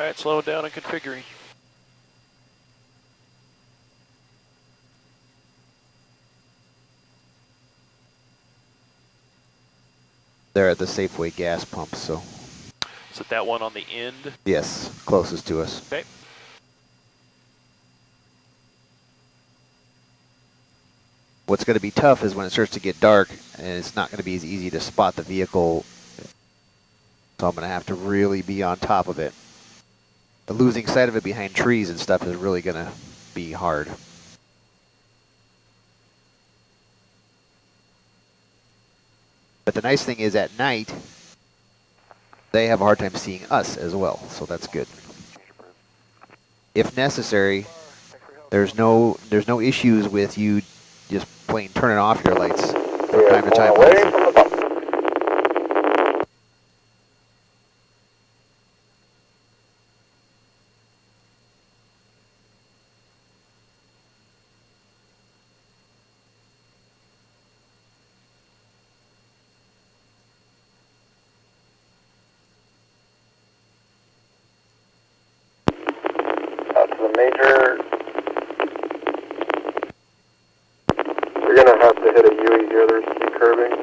All right, slowing down and configuring. They're at the Safeway gas pump, so. Is it that one on the end? Yes, closest to us. Okay. What's going to be tough is when it starts to get dark, and it's not going to be as easy to spot the vehicle. So I'm going to have to really be on top of it. The losing sight of it behind trees and stuff is really going to be hard. But the nice thing is at night, they have a hard time seeing us as well, so that's good. If necessary, there's no issues with you just plain turning off your lights from time to time. The major, you're going to have to hit a UE here, there's some curving.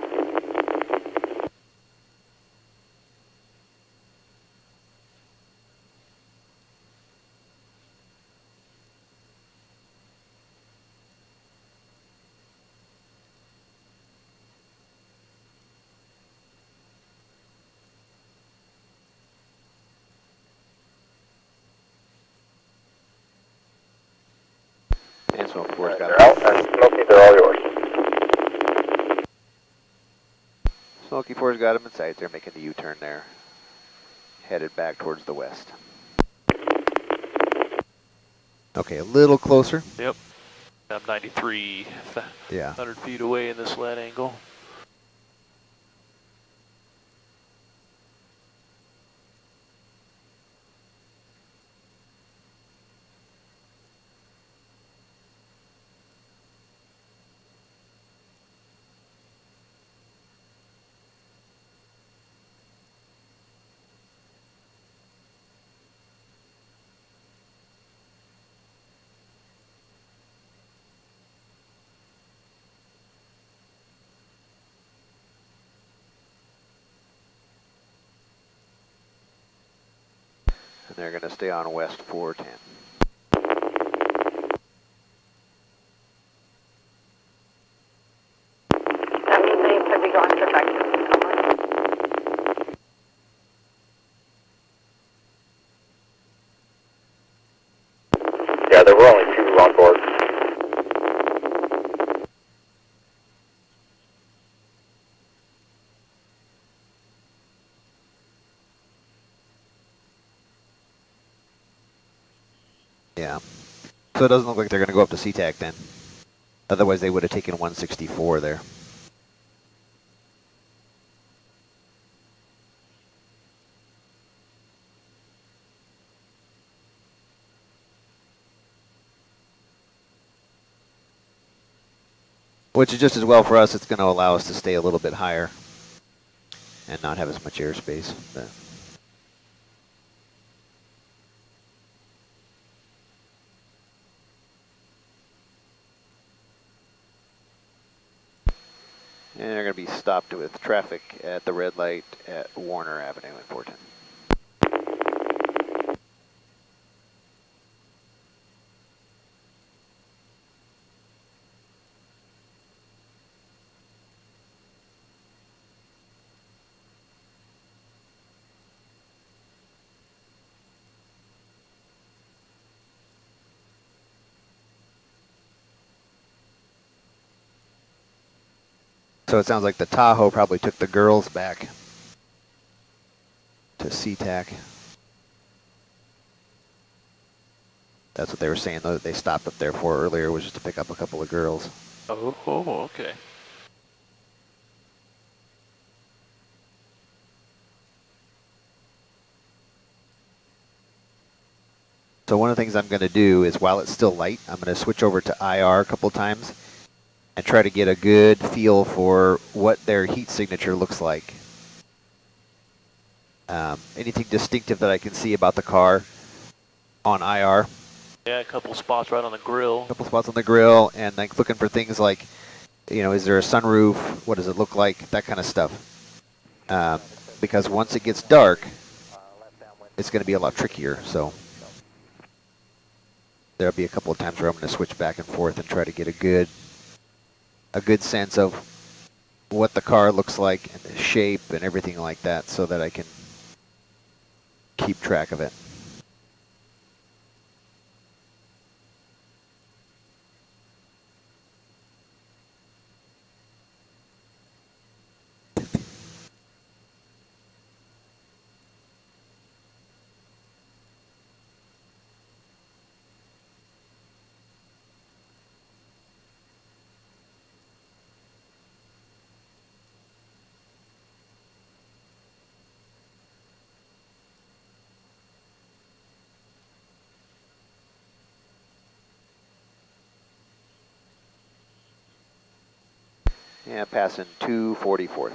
And Smoky 4's got They're out, and Smoky, they're all yours. Smoky 4's got them in sight. They're making the U-turn there, headed back towards the west. Okay, a little closer. Yep. I'm 93, Yeah. 100 feet away in this lead angle. And they're going to stay on west 410. That means they could be going to Texas. Yeah, there were only 2 on board. Yeah. So it doesn't look like they're going to go up to SeaTac then. Otherwise they would have taken 164 there. Which is just as well for us. It's going to allow us to stay a little bit higher and not have as much airspace. But and they're going to be stopped with traffic at the red light at Warner Avenue in 410. So it sounds like the Tahoe probably took the girls back to SeaTac. That's what they were saying, though, that they stopped up there for earlier, was just to pick up a couple of girls. Oh, okay. So one of the things I'm going to do is, while it's still light, I'm going to switch over to IR a couple times and try to get a good feel for what their heat signature looks like. Anything distinctive that I can see about the car on IR. Yeah, a couple spots right on the grill. A couple spots on the grill, and like looking for things like, you know, is there a sunroof? What does it look like? That kind of stuff. Because once it gets dark, it's going to be a lot trickier. So there'll be a couple of times where I'm going to switch back and forth and try to get a good sense of what the car looks like and the shape and everything like that, so that I can keep track of it. Yeah, passing 244th.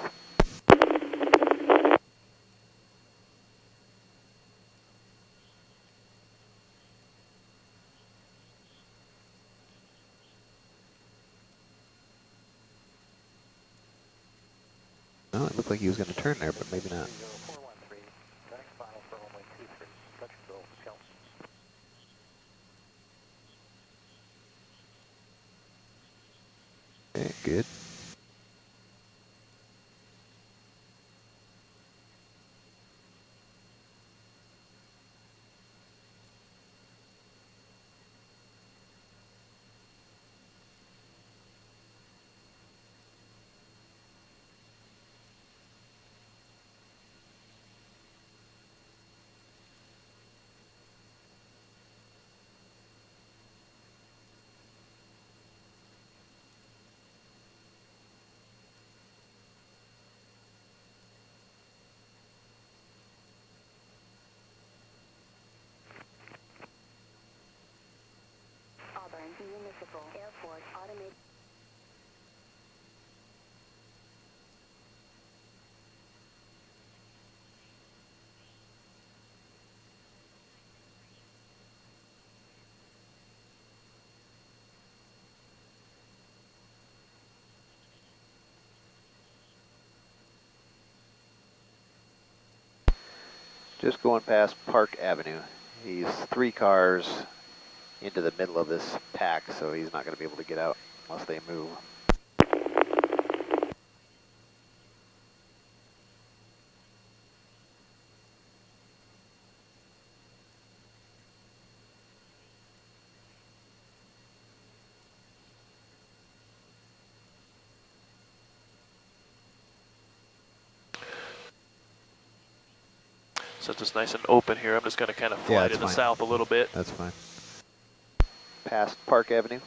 Oh, it looked like he was going to turn there, but maybe not. Okay, good. Municipal Airport Automated. Just going past Park Avenue. He's 3 cars into the middle of this pack, so he's not going to be able to get out unless they move. Since it's nice and open here, I'm just going to kind of fly to the south a little bit. That's fine. Past Park Avenue.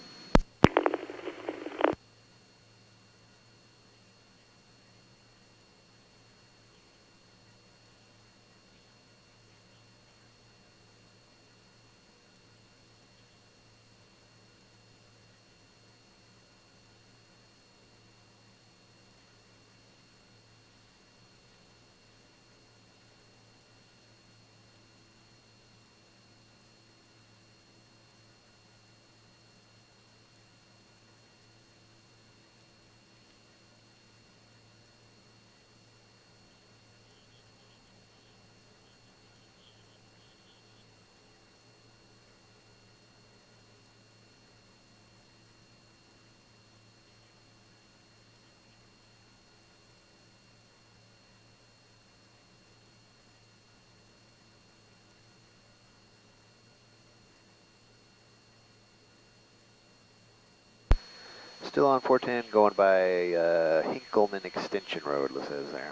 Still on 410, going by Hinkleman Extension Road, it says there.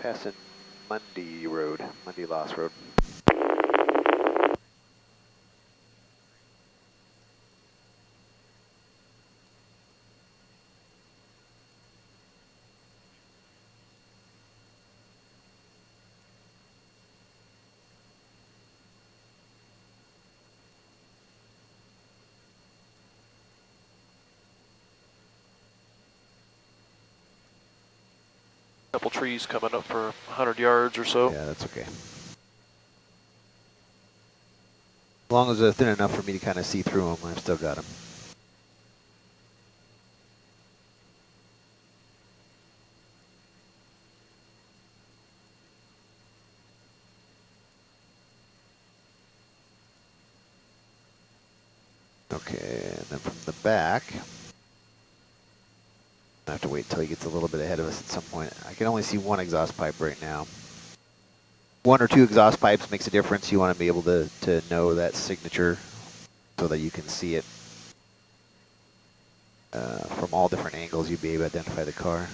passing Mundy Road, Mundy Loss Road. Couple trees coming up for 100 yards or so. Yeah, that's okay. As long as they're thin enough for me to kind of see through them, I've still got them. Okay, and then from the back, I have to wait till he gets a little bit ahead of us at some point. I can only see one exhaust pipe right now. One or two exhaust pipes makes a difference. You want to be able to know that signature so that you can see it from all different angles. You'd be able to identify the car.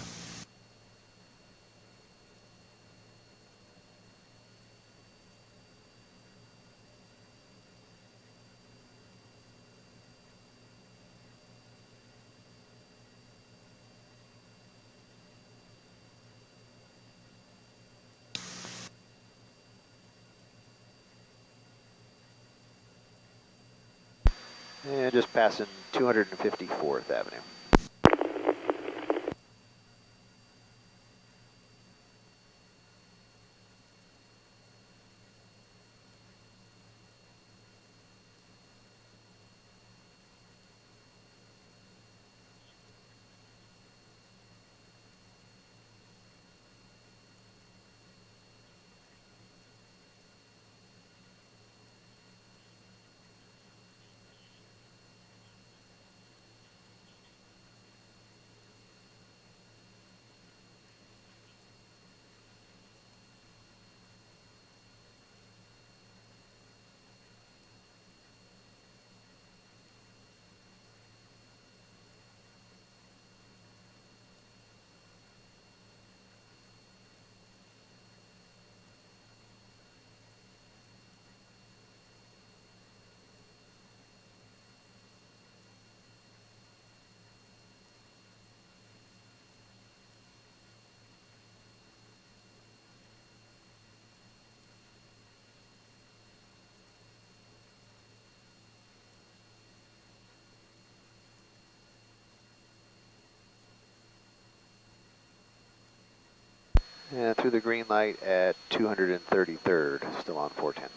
And just passing 254th Avenue. And through the green light at 233rd, still on 410.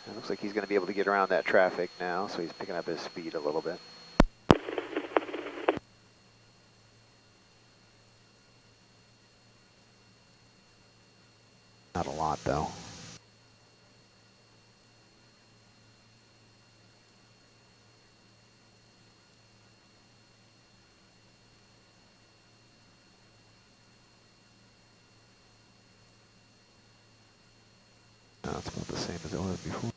It looks like he's going to be able to get around that traffic now, so he's picking up his speed a little bit. Not a lot, though. No, it's about the same as it was before.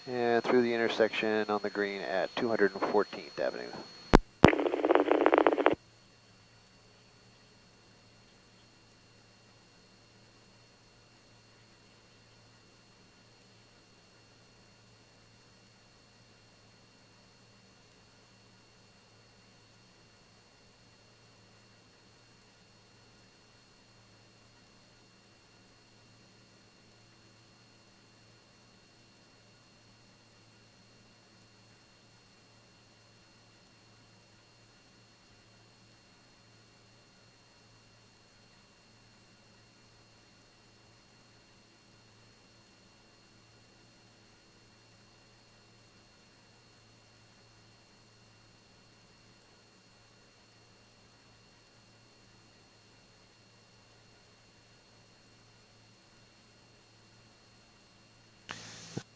And through the intersection on the green at 214th Avenue.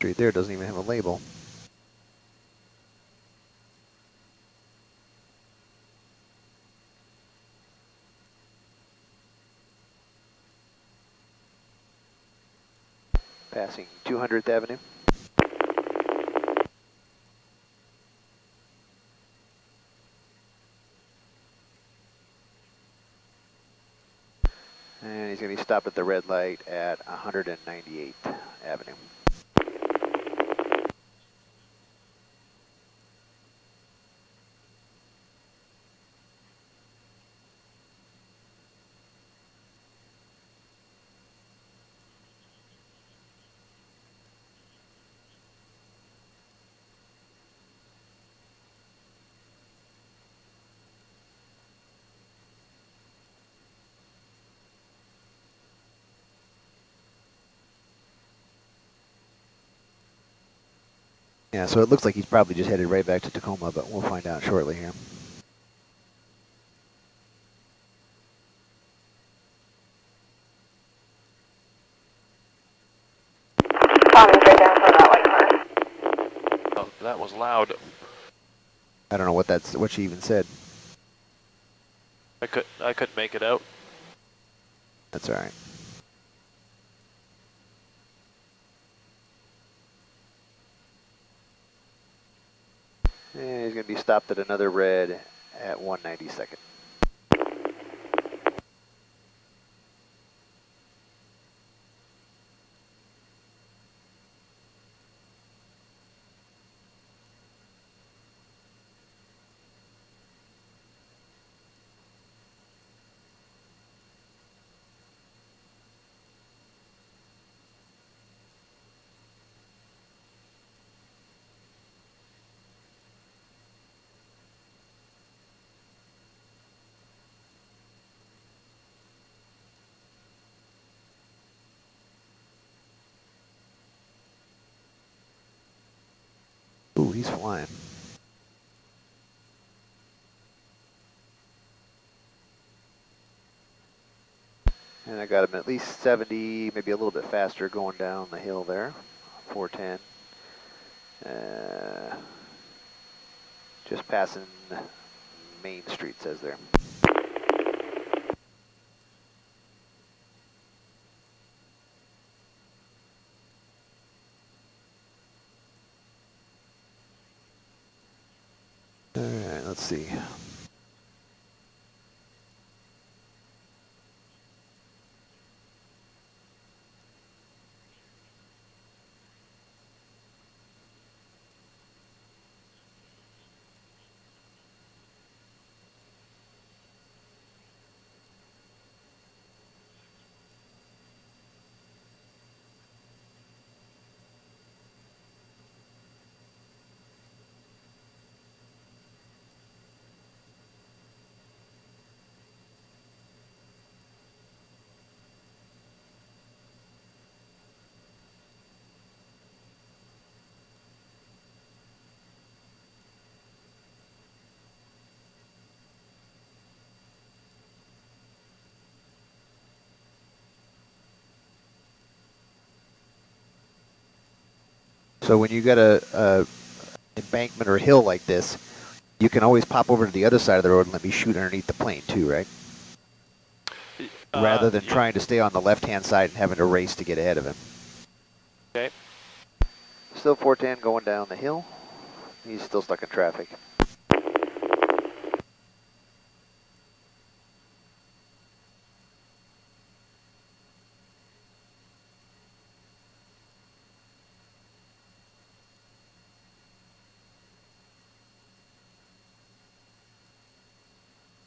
street there doesn't even have a label. Passing 200th Avenue. And he's going to be stopped at the red light at 198th Avenue. Yeah, so it looks like he's probably just headed right back to Tacoma, but we'll find out shortly here. Straight down for that white car. Oh, that was loud. I don't know what she even said. I couldn't make it out. That's all right. And he's going to be stopped at another red at 192nd. Ooh, he's flying. And I got him at least 70, maybe a little bit faster going down the hill there. 410. Just passing Main Street, says there. All right, let's see. So when you got a embankment or hill like this, you can always pop over to the other side of the road and let me shoot underneath the plane too, right? Rather than trying to stay on the left-hand side and having to race to get ahead of him. Okay. Still 410 going down the hill. He's still stuck in traffic.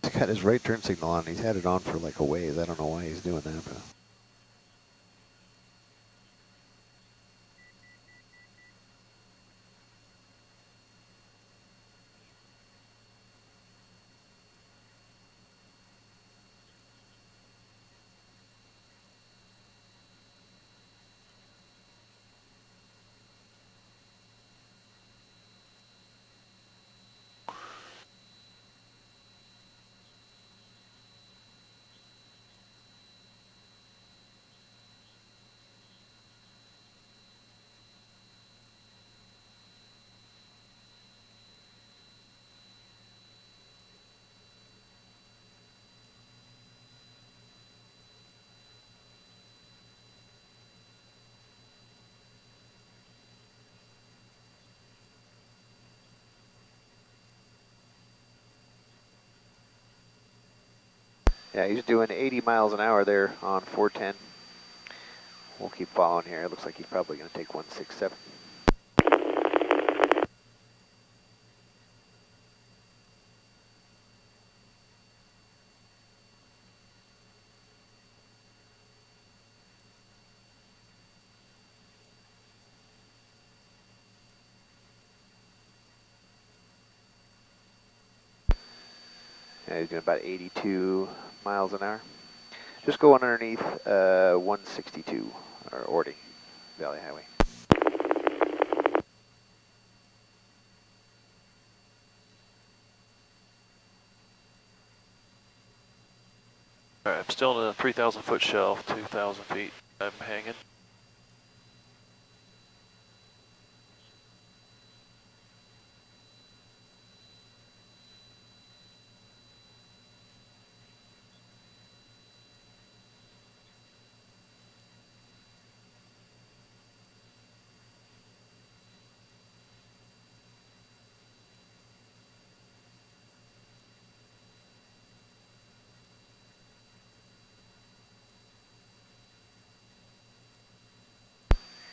He's got his right turn signal on. He's had it on for like a ways. I don't know why he's doing that, but. Yeah, he's doing 80 miles an hour there on 410. We'll keep following here. It looks like he's probably going to take 167. Yeah, he's doing about 82 miles an hour. Just going underneath 162, or Orty Valley Highway. All right, I'm still in a 3,000 foot shelf, 2,000 feet. I'm hanging.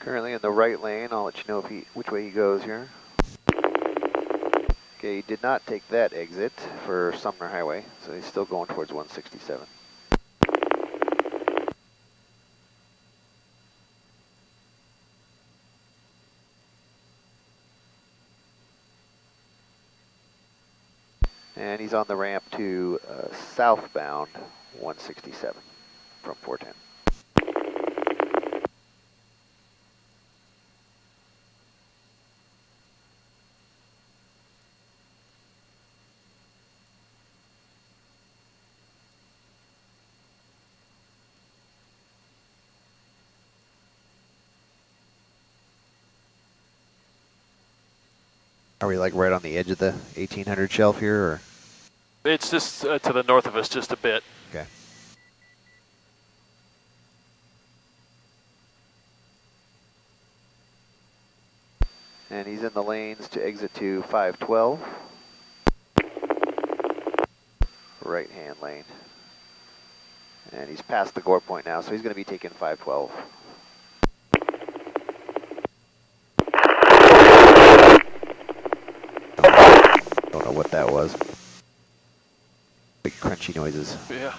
Currently in the right lane. I'll let you know if which way he goes here. Okay, he did not take that exit for Sumner Highway, so he's still going towards 167. And he's on the ramp to southbound 167 from 410. Are we like right on the edge of the 1800 shelf here, or? It's just to the north of us just a bit. Okay. And he's in the lanes to exit to 512. Right hand lane. And he's past the gore point now, so he's going to be taking 512. Don't know what that was. Big crunchy noises. Yeah.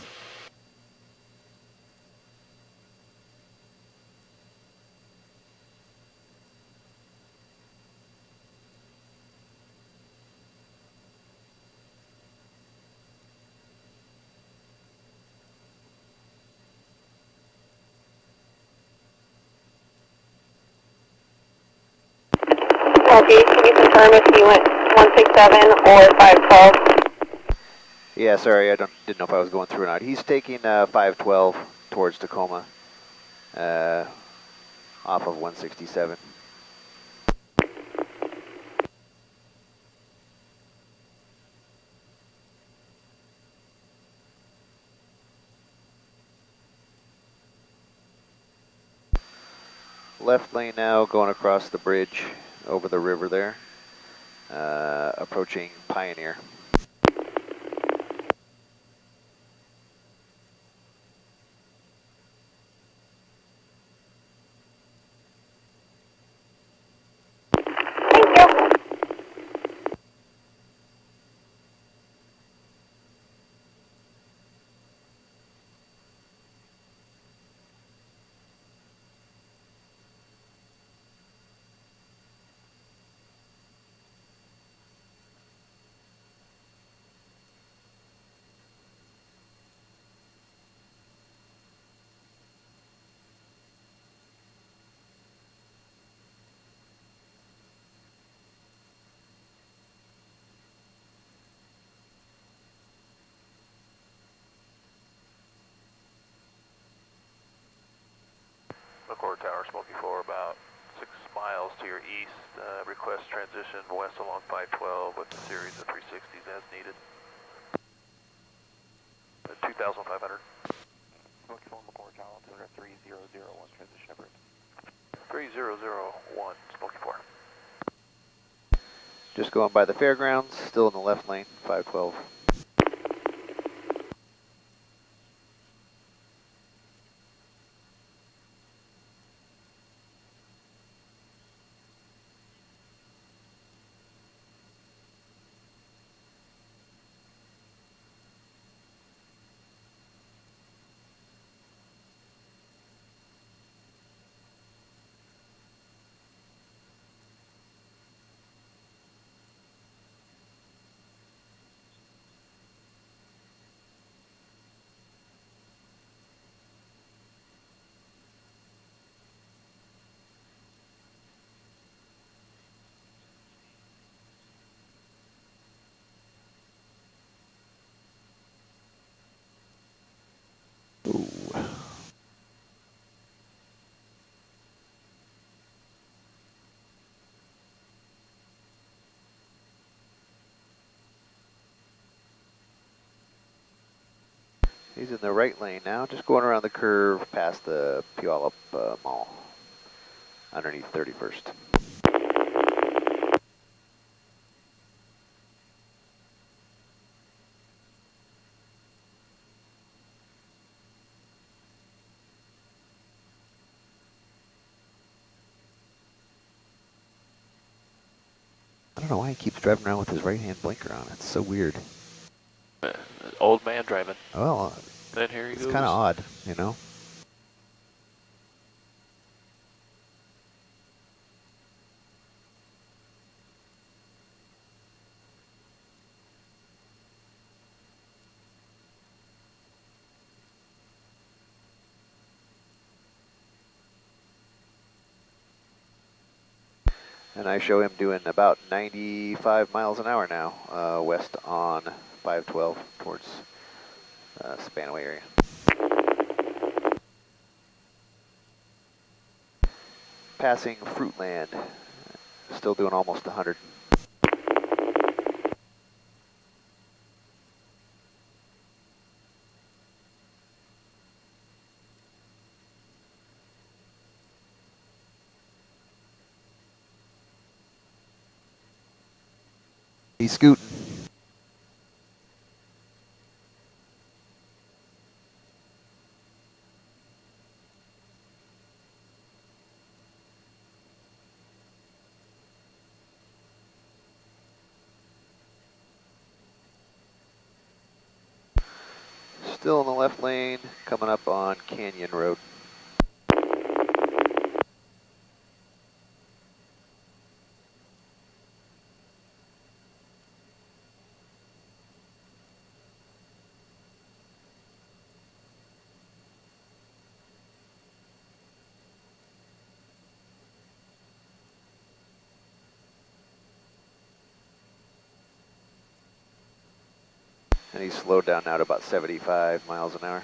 Okay, can you confirm if you went 167 or 512? Yeah, sorry, I didn't know if I was going through or not. He's taking 512 towards Tacoma, off of 167. Left lane now, going across the bridge over the river there, approaching Pioneer. Thank you. McCord Tower, Smoky 4, about 6 miles to your east. Request transition west along 512 with a series of 360s as needed. 2,500. Smoky 4 McCord Tower, 3001, transition effort. 3001, Smoky 4. Just going by the fairgrounds, still in the left lane, 512. He's in the right lane now, just going around the curve past the Puyallup Mall, underneath 31st. I don't know why he keeps driving around with his right-hand blinker on. It's so weird. Old man driving. Well, Then here he it's goes. kind of odd, you know? And I show him doing about 95 miles an hour now, west on 512 towards Spanaway area. Passing Fruitland, still doing almost 100. He's scooting. Still in the left lane, coming up on Canyon Road. And he's slowed down now to about 75 miles an hour.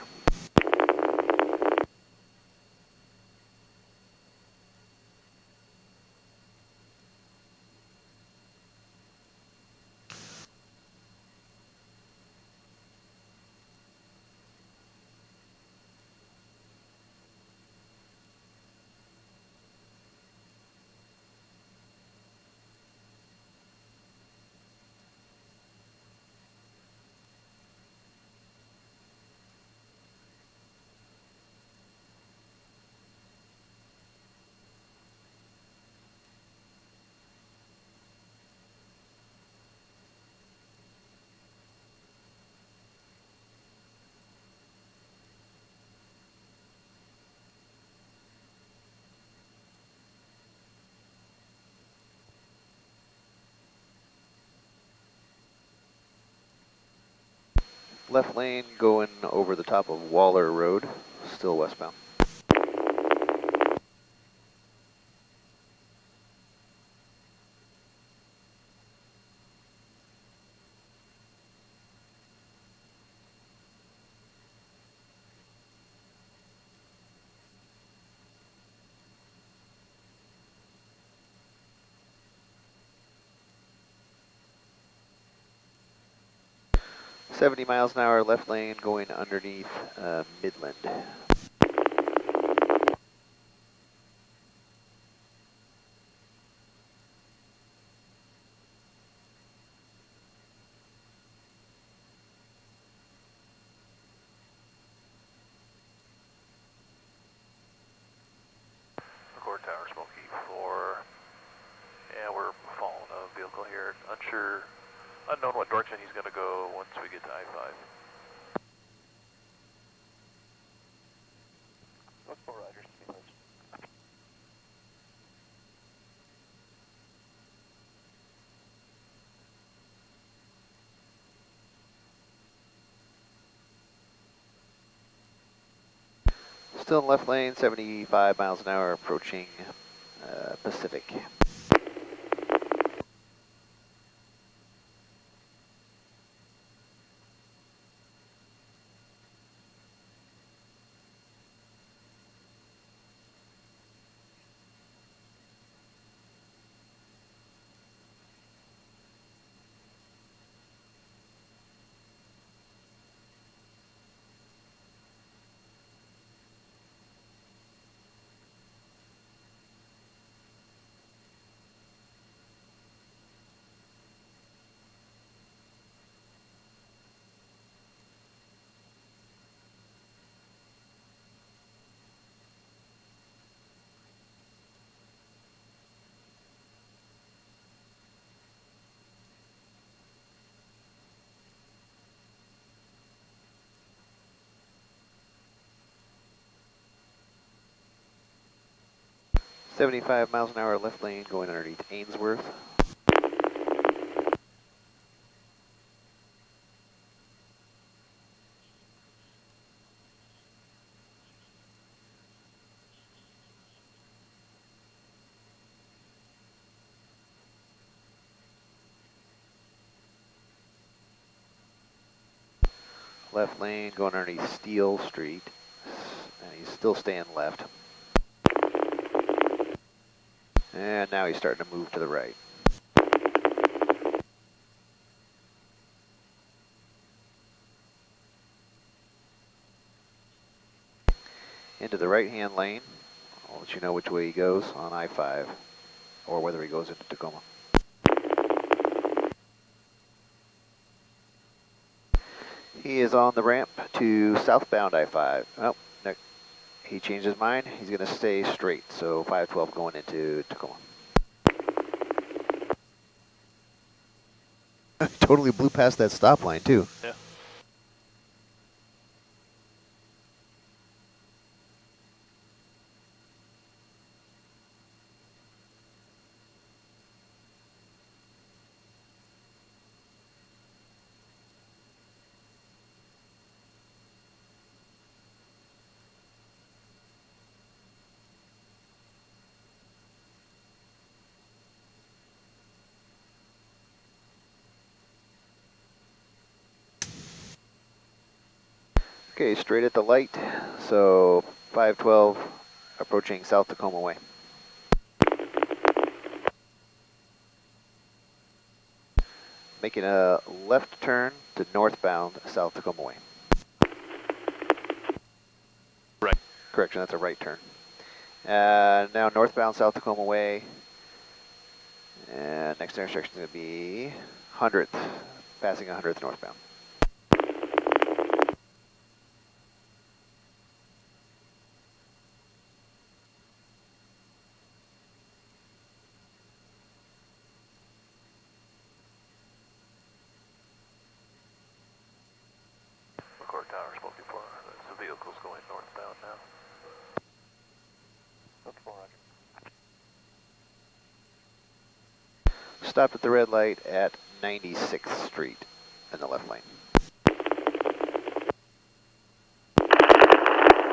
Left lane going over the top of Waller Road, still westbound. .70 miles an hour left lane going underneath Midland. Record tower, Smoky 4. Yeah, we're following a vehicle here. Unknown what direction he's going to go once we get to I-5. Look for Rogers. Still in left lane, 75 miles an hour approaching Pacific. 75 miles an hour left lane going underneath Ainsworth. Left lane going underneath Steel Street. And he's still staying left. And now he's starting to move to the right. Into the right-hand lane. I'll let you know which way he goes on I-5, or whether he goes into Tacoma. He is on the ramp to southbound I-5. Oh, no, he changed his mind. He's going to stay straight, so 512 going into Tacoma. Totally blew past that stop line, too. Yeah. Okay, straight at the light, so 512 approaching South Tacoma way. Making a left turn to northbound South Tacoma way. Right. Correction, that's a right turn. Now northbound South Tacoma way. And next intersection is going to be 100th, passing 100th northbound. McCord Tower spoke before. The vehicle's going northbound now. That's 400. Stopped at the red light at 96th Street in the left lane.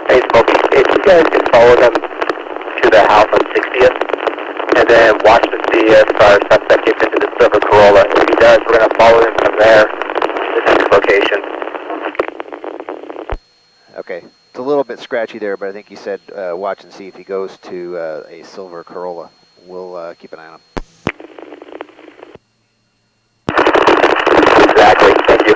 Hey, Smokey, if you guys can follow them to the house on 60th, and then watch to see if our suspect gets into the silver Corolla. If he does, we're going to follow him from there to the next location. Okay, it's a little bit scratchy there, but I think he said watch and see if he goes to a silver Corolla. We'll keep an eye on him. Exactly, thank you.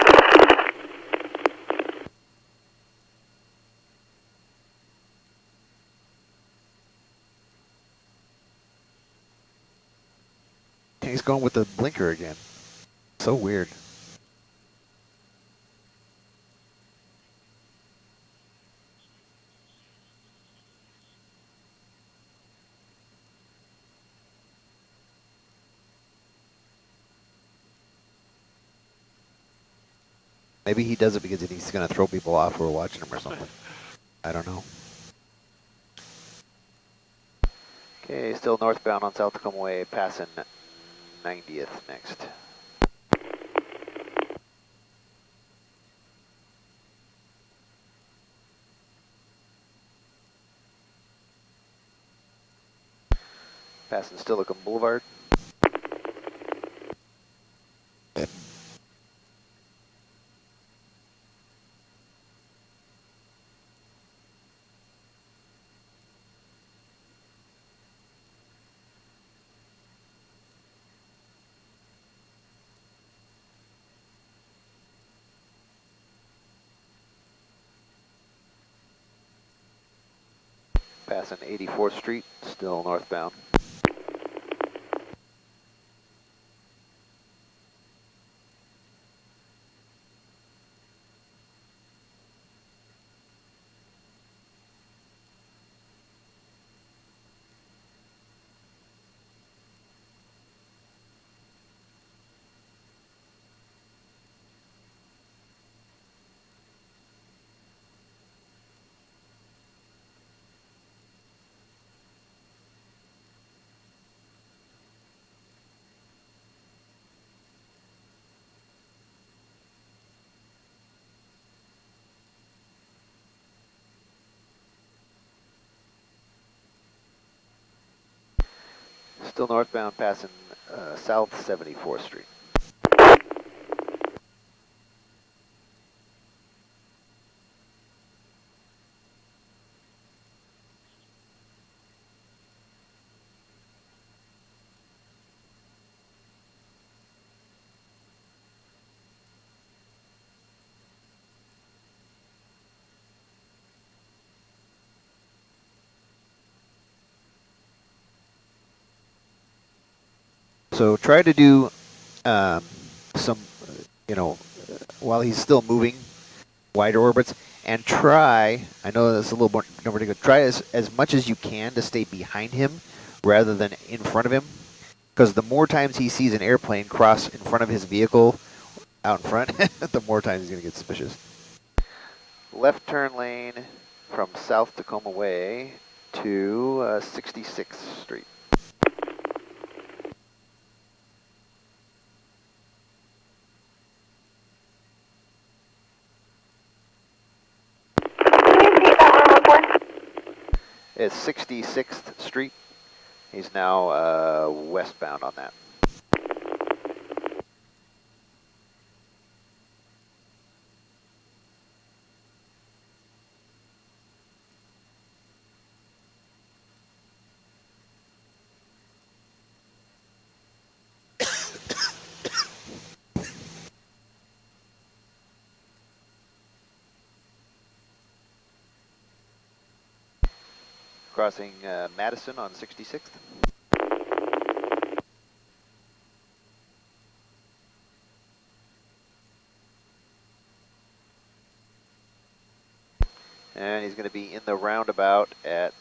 He's going with the blinker again. So weird. Maybe he does it because he's going to throw people off who are watching him or something. I don't know. Okay, still northbound on South Tacoma Way, passing 90th next. Passing Steilacoom Boulevard. Passing 84th Street, still northbound. still northbound, passing South 74th Street. So try to do some, while he's still moving, wider orbits, and try, I know that's a little more good, try as much as you can to stay behind him rather than in front of him, because the more times he sees an airplane cross in front of his vehicle out in front, the more times he's going to get suspicious. Left turn lane from South Tacoma Way to 66th Street. Can you repeat that one more? It's 66th Street. He's now westbound on that. Crossing Madison on 66th. And he's going to be in the roundabout at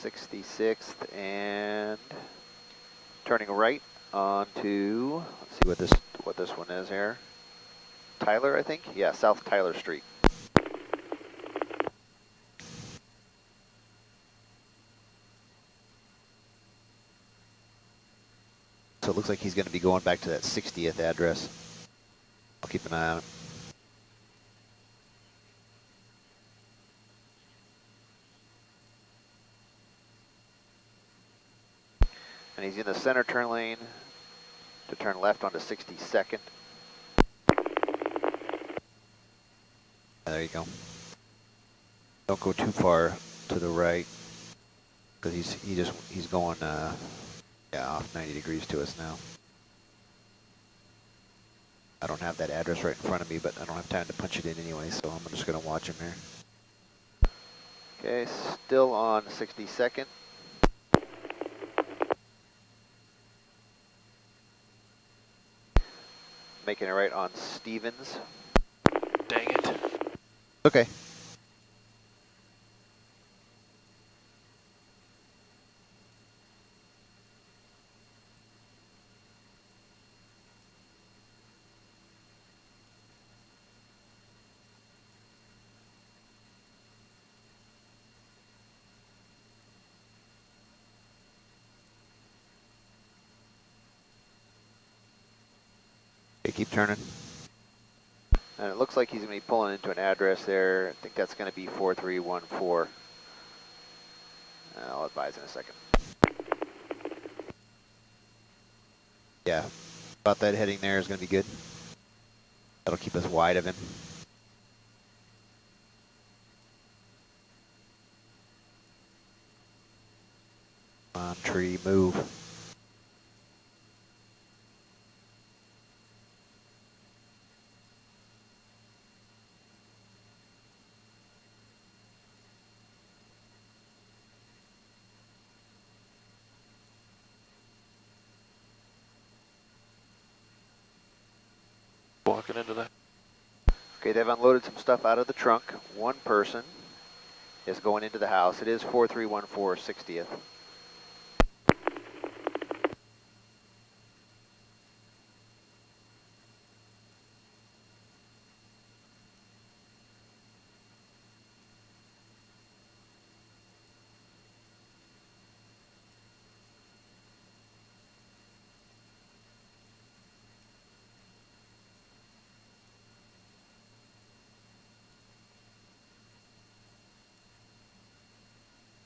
66th and turning right onto, let's see what this one is here. Tyler, I think? Yeah, South Tyler Street. So it looks like he's going to be going back to that 60th address. I'll keep an eye on it. And he's in the center turn lane to turn left onto 62nd. There you go. Don't go too far to the right, because he's going off 90 degrees to us now. I don't have that address right in front of me, but I don't have time to punch it in anyway, so I'm just going to watch him here. Okay, still on 62nd. Making it right on Stevens. Dang it. Okay. Okay, keep turning. And it looks like he's going to be pulling into an address there. I think that's going to be 4314. I'll advise in a second. Yeah, about that heading there is going to be good. That'll keep us wide of him. Come on, tree, move. Walking into that. Okay, they've unloaded some stuff out of the trunk. One person is going into the house. It is 4314 60th.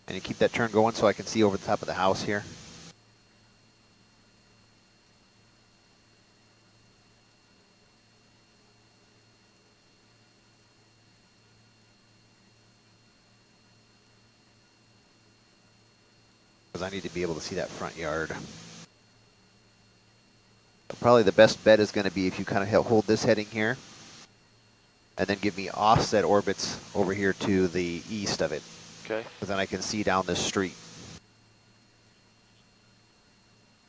And you keep that turn going so I can see over the top of the house here. because I need to be able to see that front yard. Probably the best bet is going to be if you kind of hold this heading here, and then give me offset orbits over here to the east of it. Okay. Because then I can see down this street.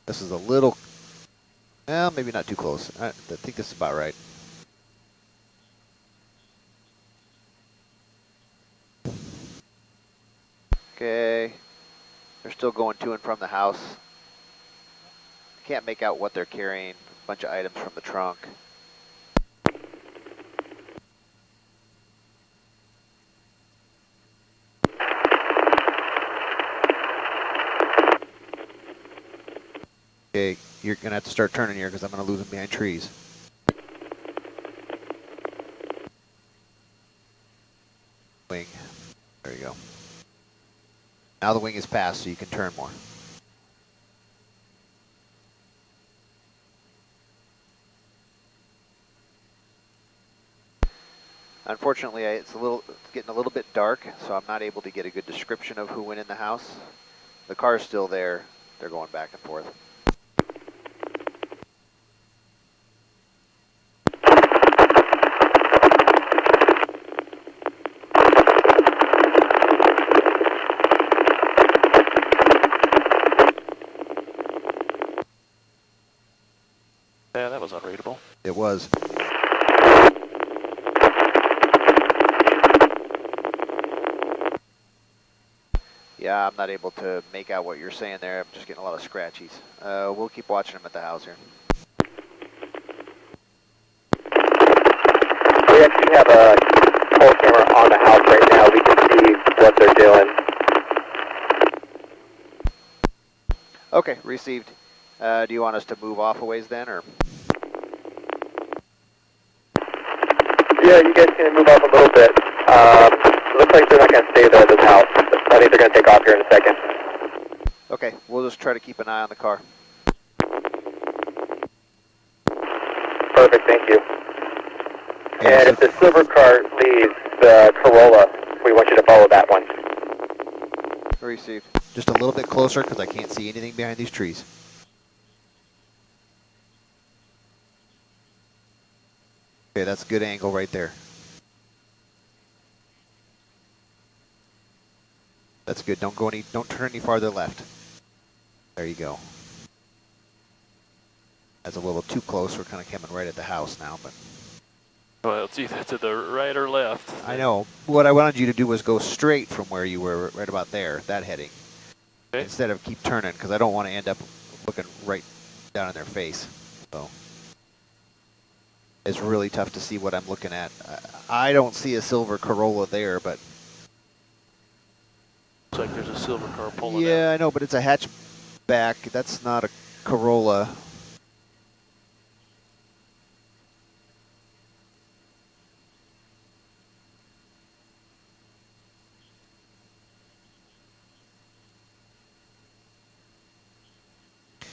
This is a little, well, maybe not too close. I think this is about right. Okay, they're still going to and from the house. Can't make out what they're carrying. A bunch of items from the trunk. Okay, you're gonna have to start turning here because I'm gonna lose them behind trees. Wing, there you go. Now the wing is passed, so you can turn more. Unfortunately, it's getting a little bit dark, so I'm not able to get a good description of who went in the house. The car's still there. They're going back and forth. Yeah, that was unreadable. It was. Yeah, I'm not able to make out what you're saying there. I'm just getting a lot of scratchies. We'll keep watching them at the house here. We actually have a pole camera on the house right now. We can see what they're doing. Okay, received. Do you want us to move off a ways then, or? Yeah, you guys can move off a little bit. Looks like they're not going to stay there at this house. I think they're going to take off here in a second. Okay, we'll just try to keep an eye on the car. Perfect, thank you. Yeah, And if the silver car leaves the Corolla, we want you to follow that one. Received. Just a little bit closer because I can't see anything behind these trees. Okay, that's a good angle right there. That's good. Don't turn any farther left. There you go. That's a little too close. We're kind of coming right at the house now, but. Well, it's either to the right or left. I know. What I wanted you to do was go straight from where you were, right about there, that heading. Okay. Instead of keep turning, because I don't want to end up looking right down in their face. So it's really tough to see what I'm looking at. I don't see a silver Corolla there, but. Looks like there's a silver car pulling out. Yeah, I know, but it's a hatchback. That's not a Corolla.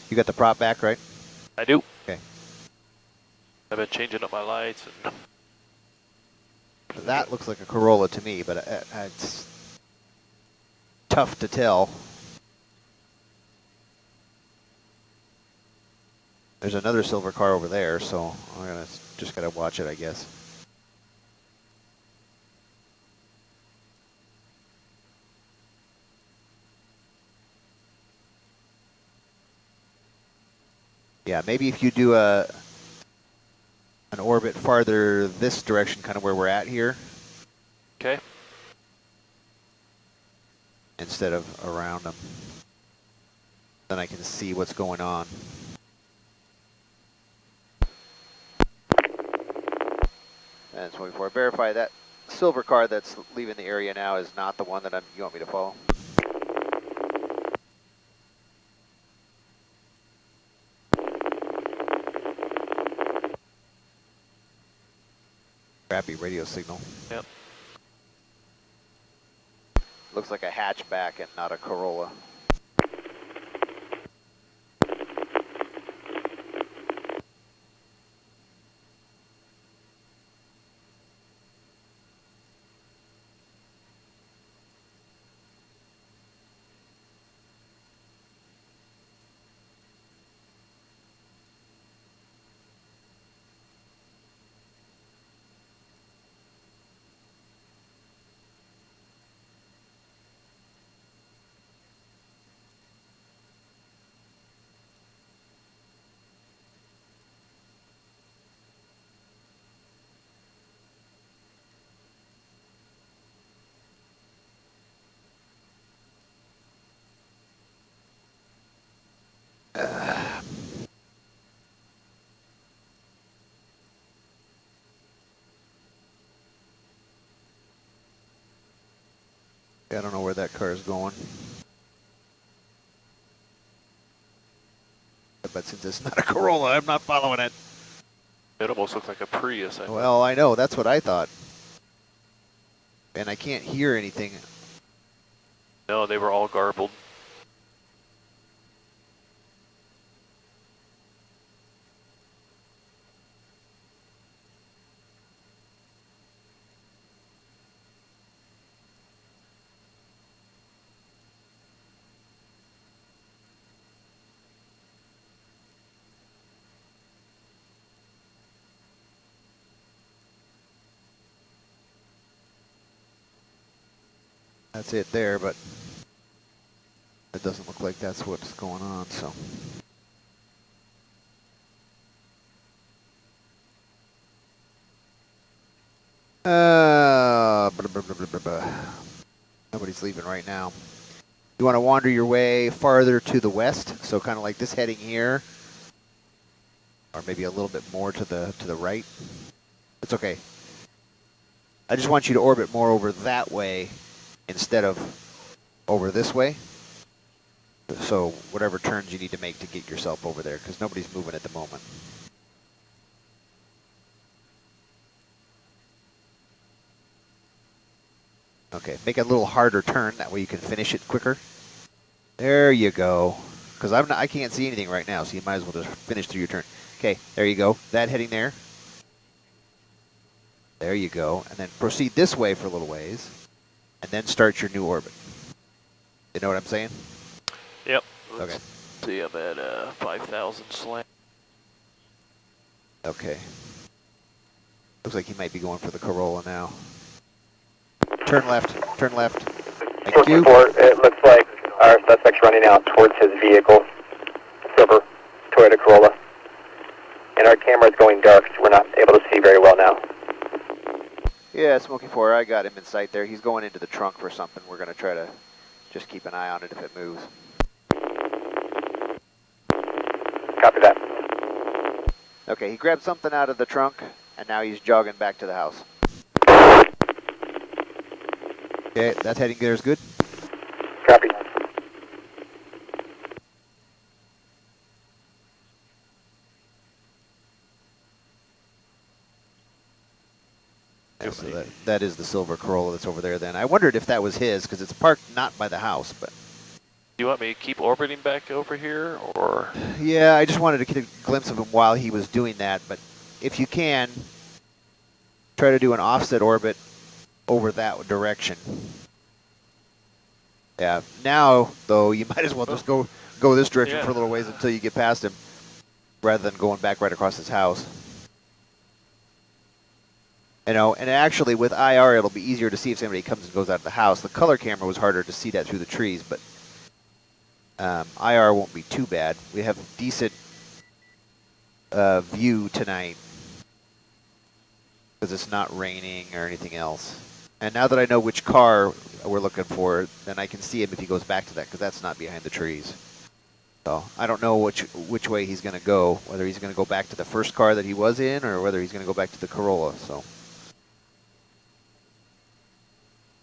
You got the prop back, right? I do. Okay. I've been changing up my lights. And that looks like a Corolla to me, but it's tough to tell. There's another silver car over there, so I'm just gotta watch it, I guess. Yeah, maybe if you do an orbit farther this direction, kind of where we're at here. okay. Instead of around them. Then I can see what's going on. And 24. Verify that silver car that's leaving the area now is not the one that you want me to follow. Crappy radio signal. Yep. Looks like a hatchback and not a Corolla. car's going. But since it's not a Corolla, I'm not following it. It almost looks like a Prius. I Well, I know, that's what I thought. And I can't hear anything. No, they were all garbled. That's it there, but it doesn't look like that's what's going on, so. Blah, blah, blah, blah, blah. Nobody's leaving right now. You want to wander your way farther to the west, so kind of like this heading here, or maybe a little bit more to the right. It's okay. I just want you to orbit more over that way instead of over this way. So whatever turns you need to make to get yourself over there, because nobody's moving at the moment. Okay, make it a little harder turn, that way you can finish it quicker. There you go. Because I can't see anything right now, so you might as well just finish through your turn. Okay, there you go. That heading there. There you go. And then proceed this way for a little ways, and then start your new orbit. You know what I'm saying? Yep. Okay. See, I'm at 5,000 slant. Okay. Looks like he might be going for the Corolla now. Turn left. Turn left. Thank you. It looks like our suspect's running out towards his vehicle, silver Toyota Corolla. And our camera's going dark, so we're not able to see very well now. Yeah, Smoky 4, I got him in sight there. He's going into the trunk for something. We're going to try to just keep an eye on it if it moves. Copy that. Okay, he grabbed something out of the trunk, and now he's jogging back to the house. Okay, that heading there is good. Copy. Yeah, so that is the silver Corolla that's over there then. I wondered if that was his, because it's parked not by the house, but... Do you want me to keep orbiting back over here, or? Yeah, I just wanted to get a glimpse of him while he was doing that, but if you can, try to do an offset orbit over that direction. Yeah, now, though, you might as well just go this direction for a little ways until you get past him, rather than going back right across his house. You know, and actually with IR, it'll be easier to see if somebody comes and goes out of the house. The color camera was harder to see that through the trees, but IR won't be too bad. We have decent view tonight because it's not raining or anything else. And now that I know which car we're looking for, then I can see him if he goes back to that, because that's not behind the trees. So I don't know which way he's going to go, whether he's going to go back to the first car that he was in or whether he's going to go back to the Corolla. So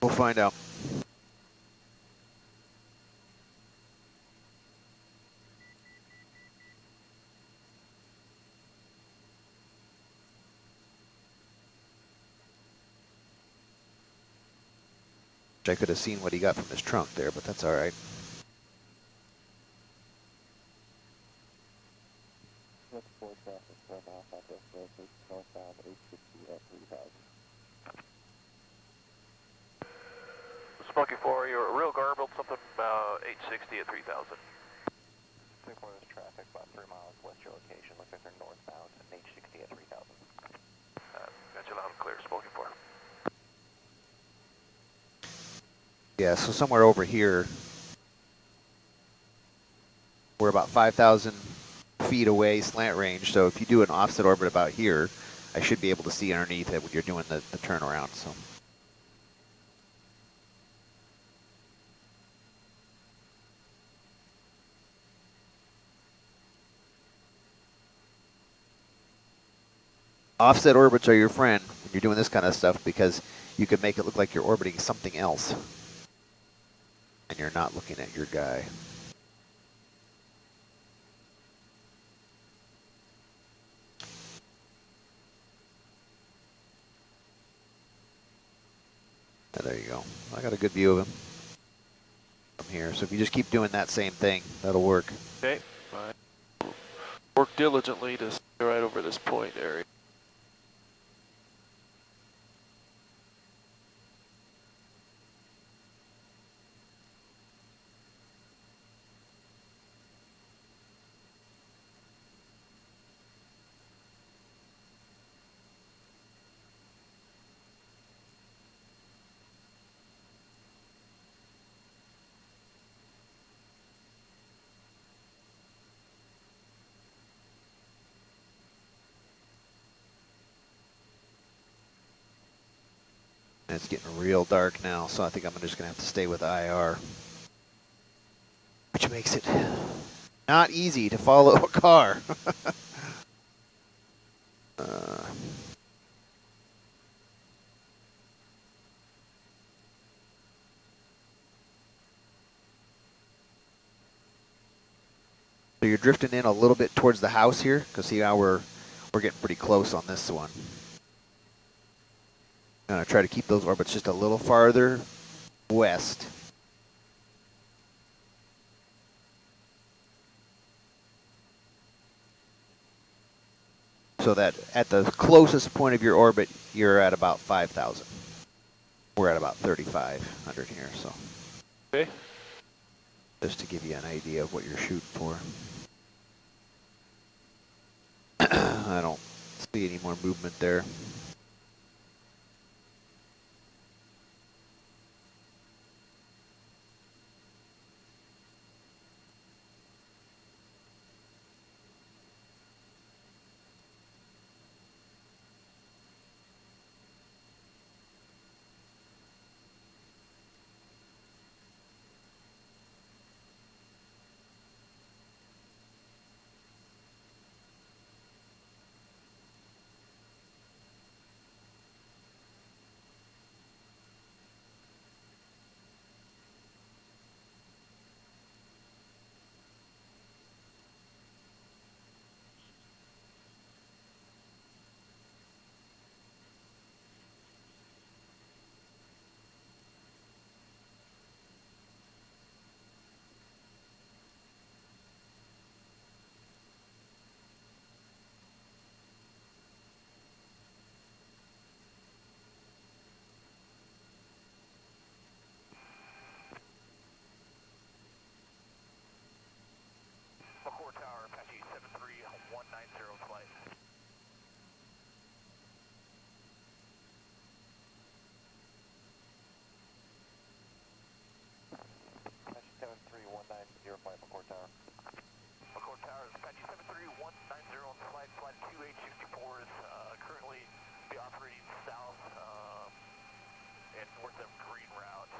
we'll find out. I could have seen what he got from his trunk there, but that's all right. Smoky 4, you're real garbled, something about 860 at 3,000. 3-4 is traffic about 3 miles west your location. Looks like they're northbound at H60 at 3,000. Got you loud and clear, Smoky 4. Yeah, so somewhere over here, we're about 5,000 feet away, slant range. So if you do an offset orbit about here, I should be able to see underneath it when you're doing the turnaround. So. Offset orbits are your friend when you're doing this kind of stuff, because you can make it look like you're orbiting something else. and you're not looking at your guy. There you go. I got a good view of him from here. So if you just keep doing that same thing, that'll work. Okay, fine. Work diligently to stay right over this point area. And it's getting real dark now, so I think I'm just going to have to stay with IR. Which makes it not easy to follow a car. So you're drifting in a little bit towards the house here, because see how we're getting pretty close on this one. I'm going to try to keep those orbits just a little farther west. So that at the closest point of your orbit, you're at about 5,000. We're at about 3,500 here, so. Okay. Just to give you an idea of what you're shooting for. I don't see any more movement there. Tower, Apache 73190 flight. Apache 73190 flight, McCord Tower. McCord Tower is Apache 73190 on flight. Flight 2864 is currently be operating south and north of green route,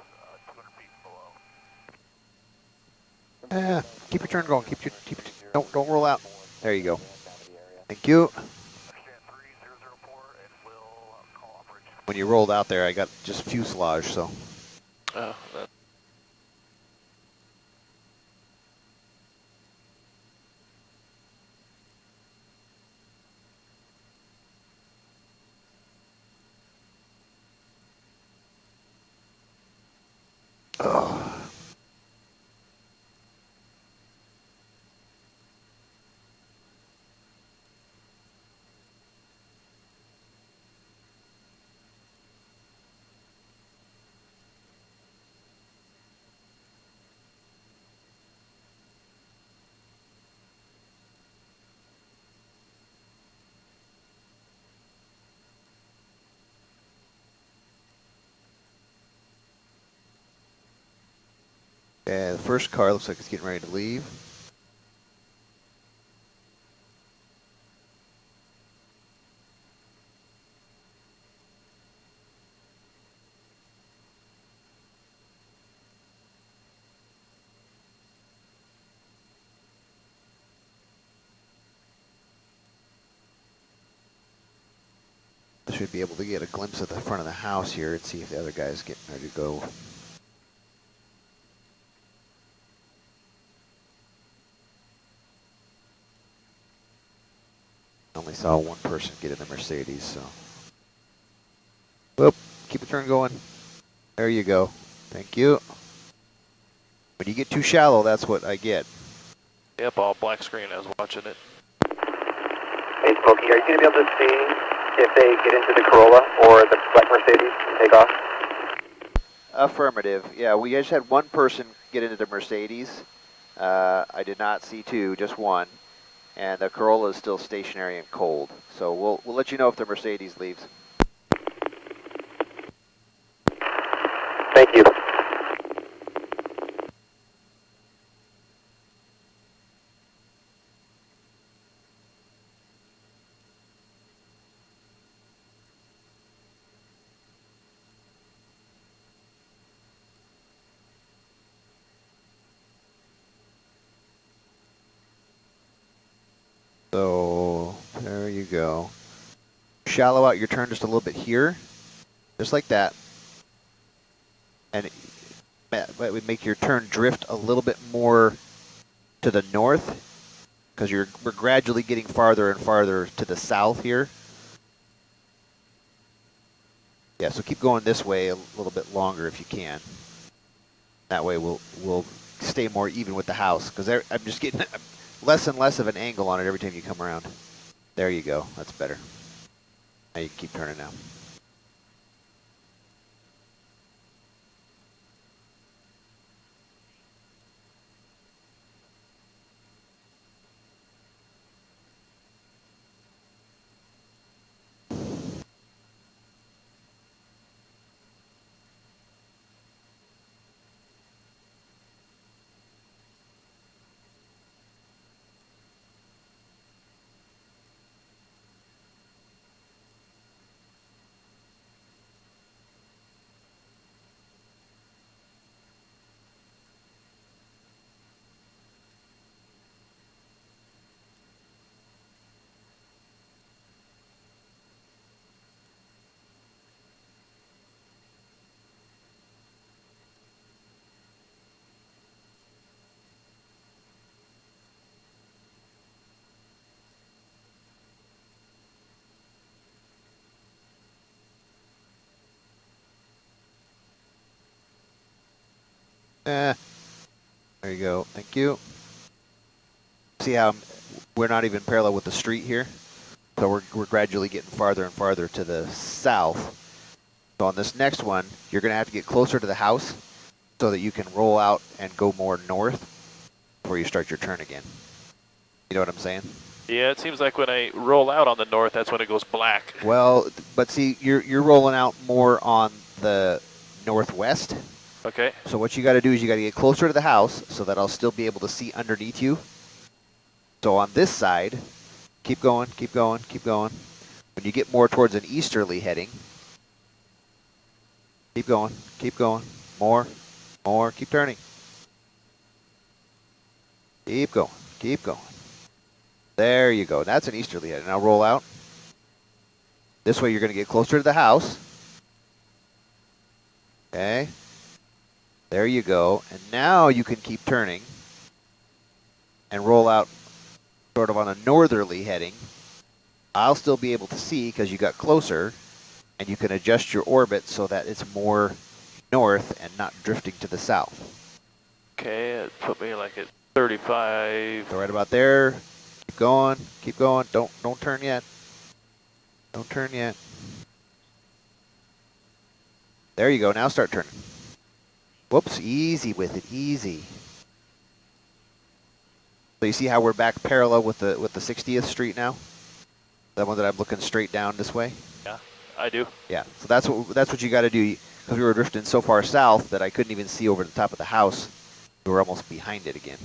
200 feet below. Keep your turn going. Keep your don't roll out. There you go. Thank you. When you rolled out there, I got just fuselage, so. Oh, that. Yeah, the first car looks like it's getting ready to leave. I should be able to get a glimpse of the front of the house here and see if the other guy's getting ready to go. Only saw one person get in the Mercedes, so. Whoop, keep the turn going. There you go. Thank you. When you get too shallow, that's what I get. Yep, all black screen. I was watching it. Hey, Smokey, are you going to be able to see if they get into the Corolla or the black Mercedes and take off? Affirmative. Yeah, we just had one person get into the Mercedes. I did not see two, just one. And the Corolla is still stationary and cold. So we'll let you know if the Mercedes leaves. Thank you. So there you go. Shallow out your turn just a little bit here, just like that. And that would make your turn drift a little bit more to the north, because we're gradually getting farther and farther to the south here. Yeah, so keep going this way a little bit longer if you can. That way we'll stay more even with the house, because I'm just getting less and less of an angle on it every time you come around. There you go. That's better. Now you can keep turning now. There you go. Thank you. See how we're not even parallel with the street here? So we're gradually getting farther and farther to the south. So on this next one, you're going to have to get closer to the house so that you can roll out and go more north before you start your turn again. You know what I'm saying? Yeah, it seems like when I roll out on the north, that's when it goes black. Well, but see, you're rolling out more on the northwest. Okay. So what you got to do is you got to get closer to the house so that I'll still be able to see underneath you. So on this side, keep going, keep going, keep going. When you get more towards an easterly heading, keep going, more, keep turning. Keep going, keep going. There you go. That's an easterly heading. Now roll out. This way you're going to get closer to the house. Okay. There you go. And now you can keep turning and roll out sort of on a northerly heading. I'll still be able to see because you got closer, and you can adjust your orbit so that it's more north and not drifting to the south. Okay, it put me like at 35. So right about there. Keep going. Keep going. Don't turn yet. Don't turn yet. There you go. Now start turning. Whoops. Easy with it. Easy. So you see how we're back parallel with the 60th Street now? That one that I'm looking straight down this way? Yeah, I do. Yeah. So that's what you got to do, because we were drifting so far south that I couldn't even see over the top of the house. We were almost behind it again.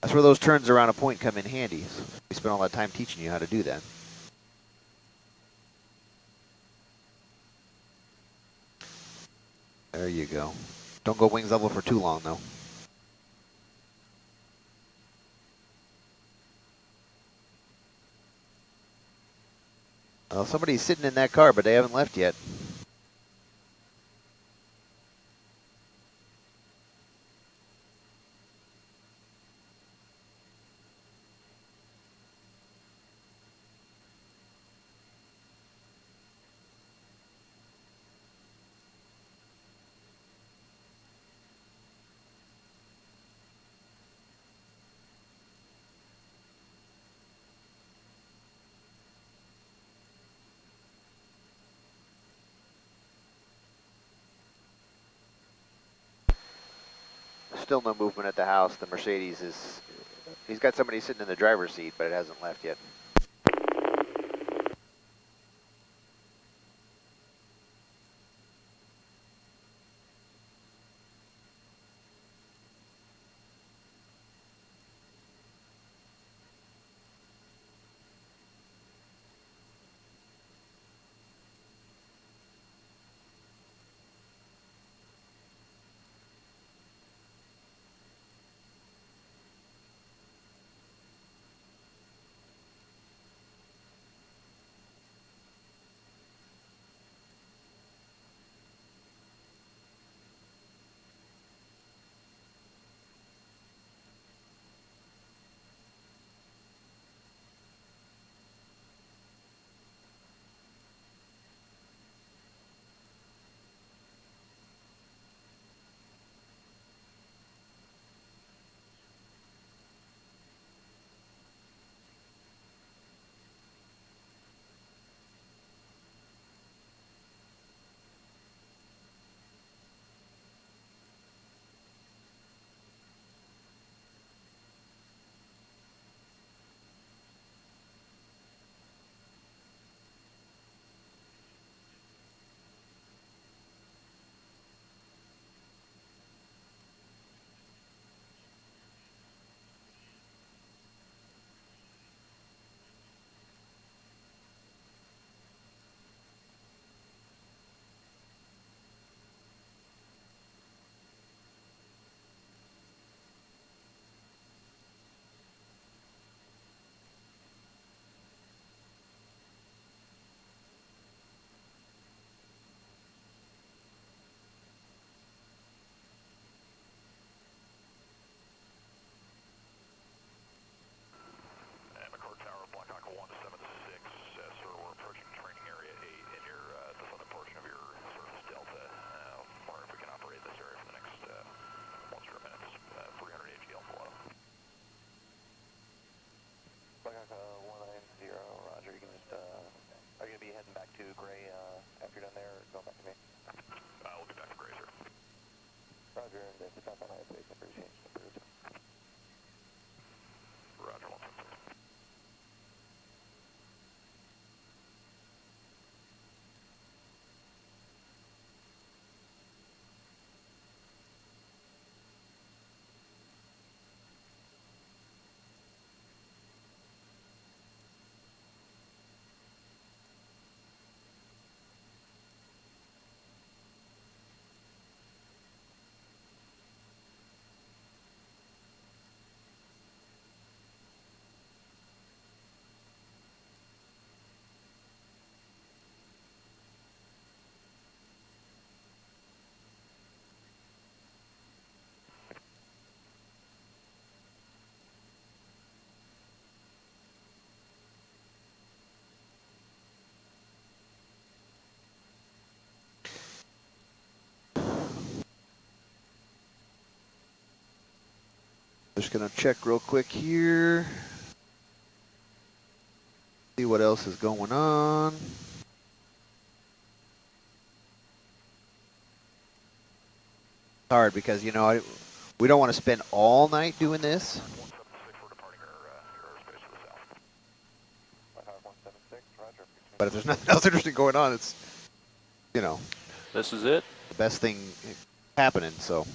That's where those turns around a point come in handy. We spent all that time teaching you how to do that. There you go. Don't go wings level for too long, though. Well, somebody's sitting in that car, but they haven't left yet. Still no movement at the house. The Mercedes is, he's got somebody sitting in the driver's seat, but it hasn't left yet. And McCord Tower, Black Hawk 176, sir, we're approaching training area 8 in your, the southern portion of your surface delta. Wondering if we can operate this area for the next 1 minutes, 300 AGL below. Black Hawk 190, roger, you can just, are you going to be heading back to Gray after you're done there, or going back to me? We'll get back to Gray, sir. Roger, and if it's not on high base, for change approved. Roger, 176. Just gonna check real quick here. See what else is going on. Hard because, you know, we don't want to spend all night doing this. 176, we're departing your airspace to the south. Black Hawk 176, roger. But if there's nothing else interesting going on, it's, you know, This is it. the best thing happening, so.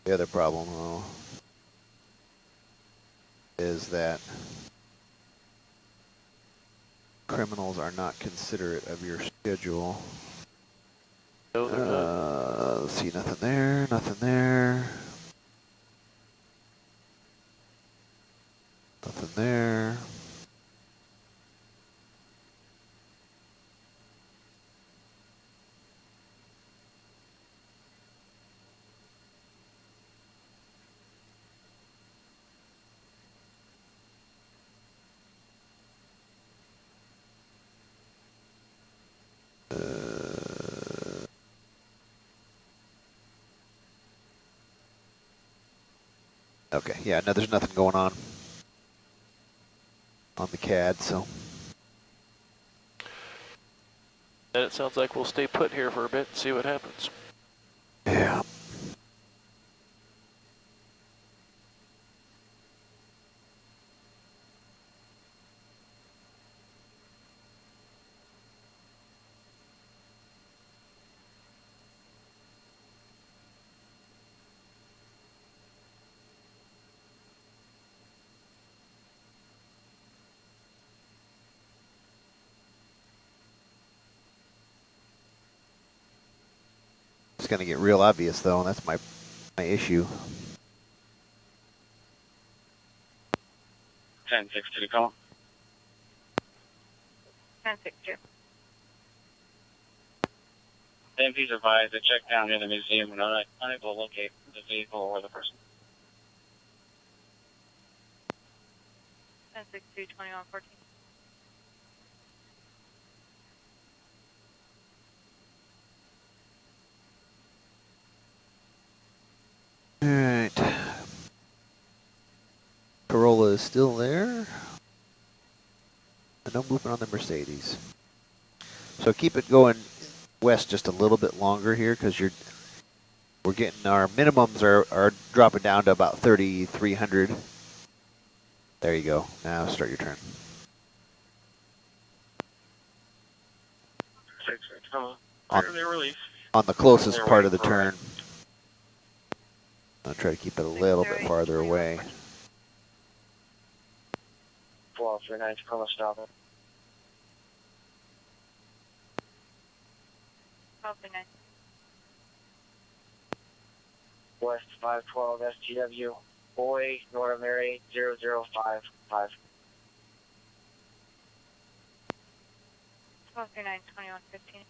The other problem, though, is that criminals are not considerate of your schedule. No, they're not. Let's see, nothing there, nothing there. Nothing there. Okay, yeah, no, there's nothing going on. on the CAD, so. And it sounds like we'll stay put here for a bit and see what happens. Yeah. It's going to get real obvious, though, and that's my issue. 10-6 to the call. 10-6-2. MPs advised to check down near the museum and are unable to locate the vehicle or the person. 10-6-2, 21-14. All right. Corolla is still there. And no movement on the Mercedes. So keep it going west just a little bit longer here, because we're getting our minimums are dropping down to about 3,300. There you go. Now start your turn. 6 come On, release. on the closest They're part of the waiting for turn. I'll try to keep it a little bit farther away. 1239 Tacoma, stop it. 12-9. West 512 STW, Boy, Nora Mary 0055. 12-9, 21-15.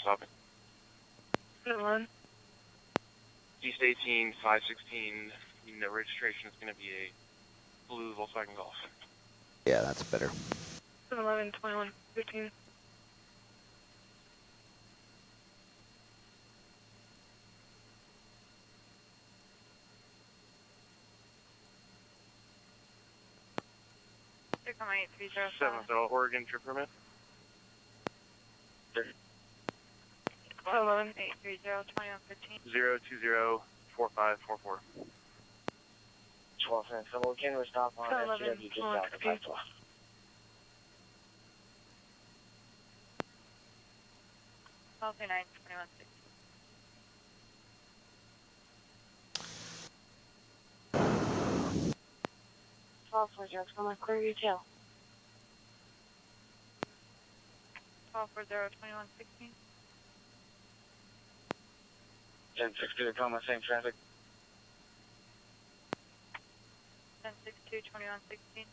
Stopping. 7-1. East 18, 516, the registration is going to be a blue Volkswagen Golf. Yeah, that's better. 7-11, 21-15. Tacoma 8305. 7th Oregon trip permit. 11 830 2115. 0204544. 12 minutes. So again, we're stop on STW just south of 512. 12-9, 21-16. Clear retail. 12-40, 21-16. 10-6 to the Tacoma, same traffic. 10-6-2, 21-16.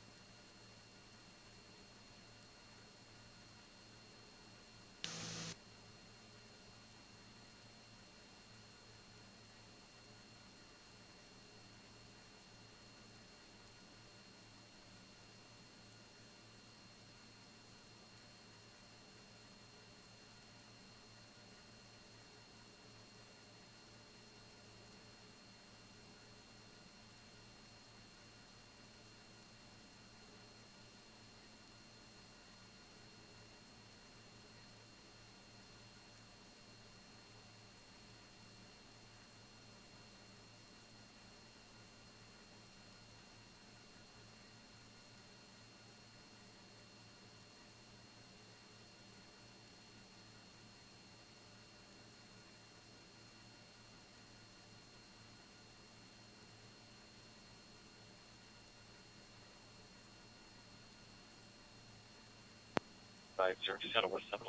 Right, sir. Just had a West 7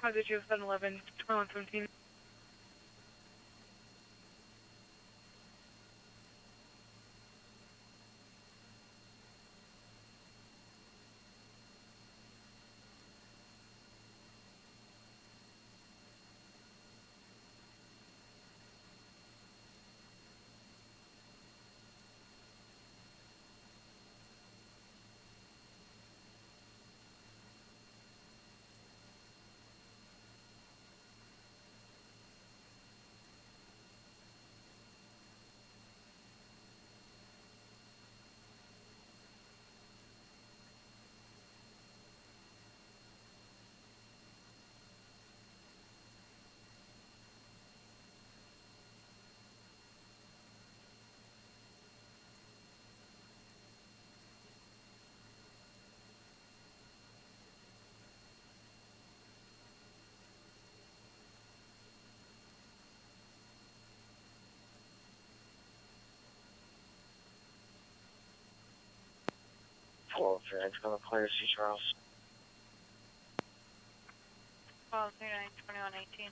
How did you 7-11, 21-17? 12, it's going to clear C. Charles. 12, 39, 21, 18.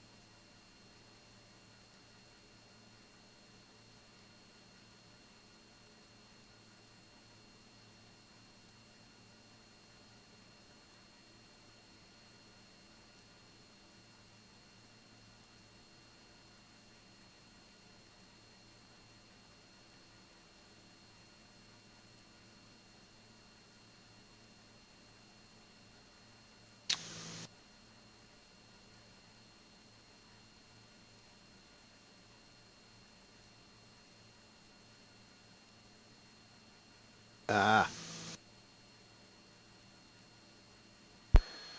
Ah.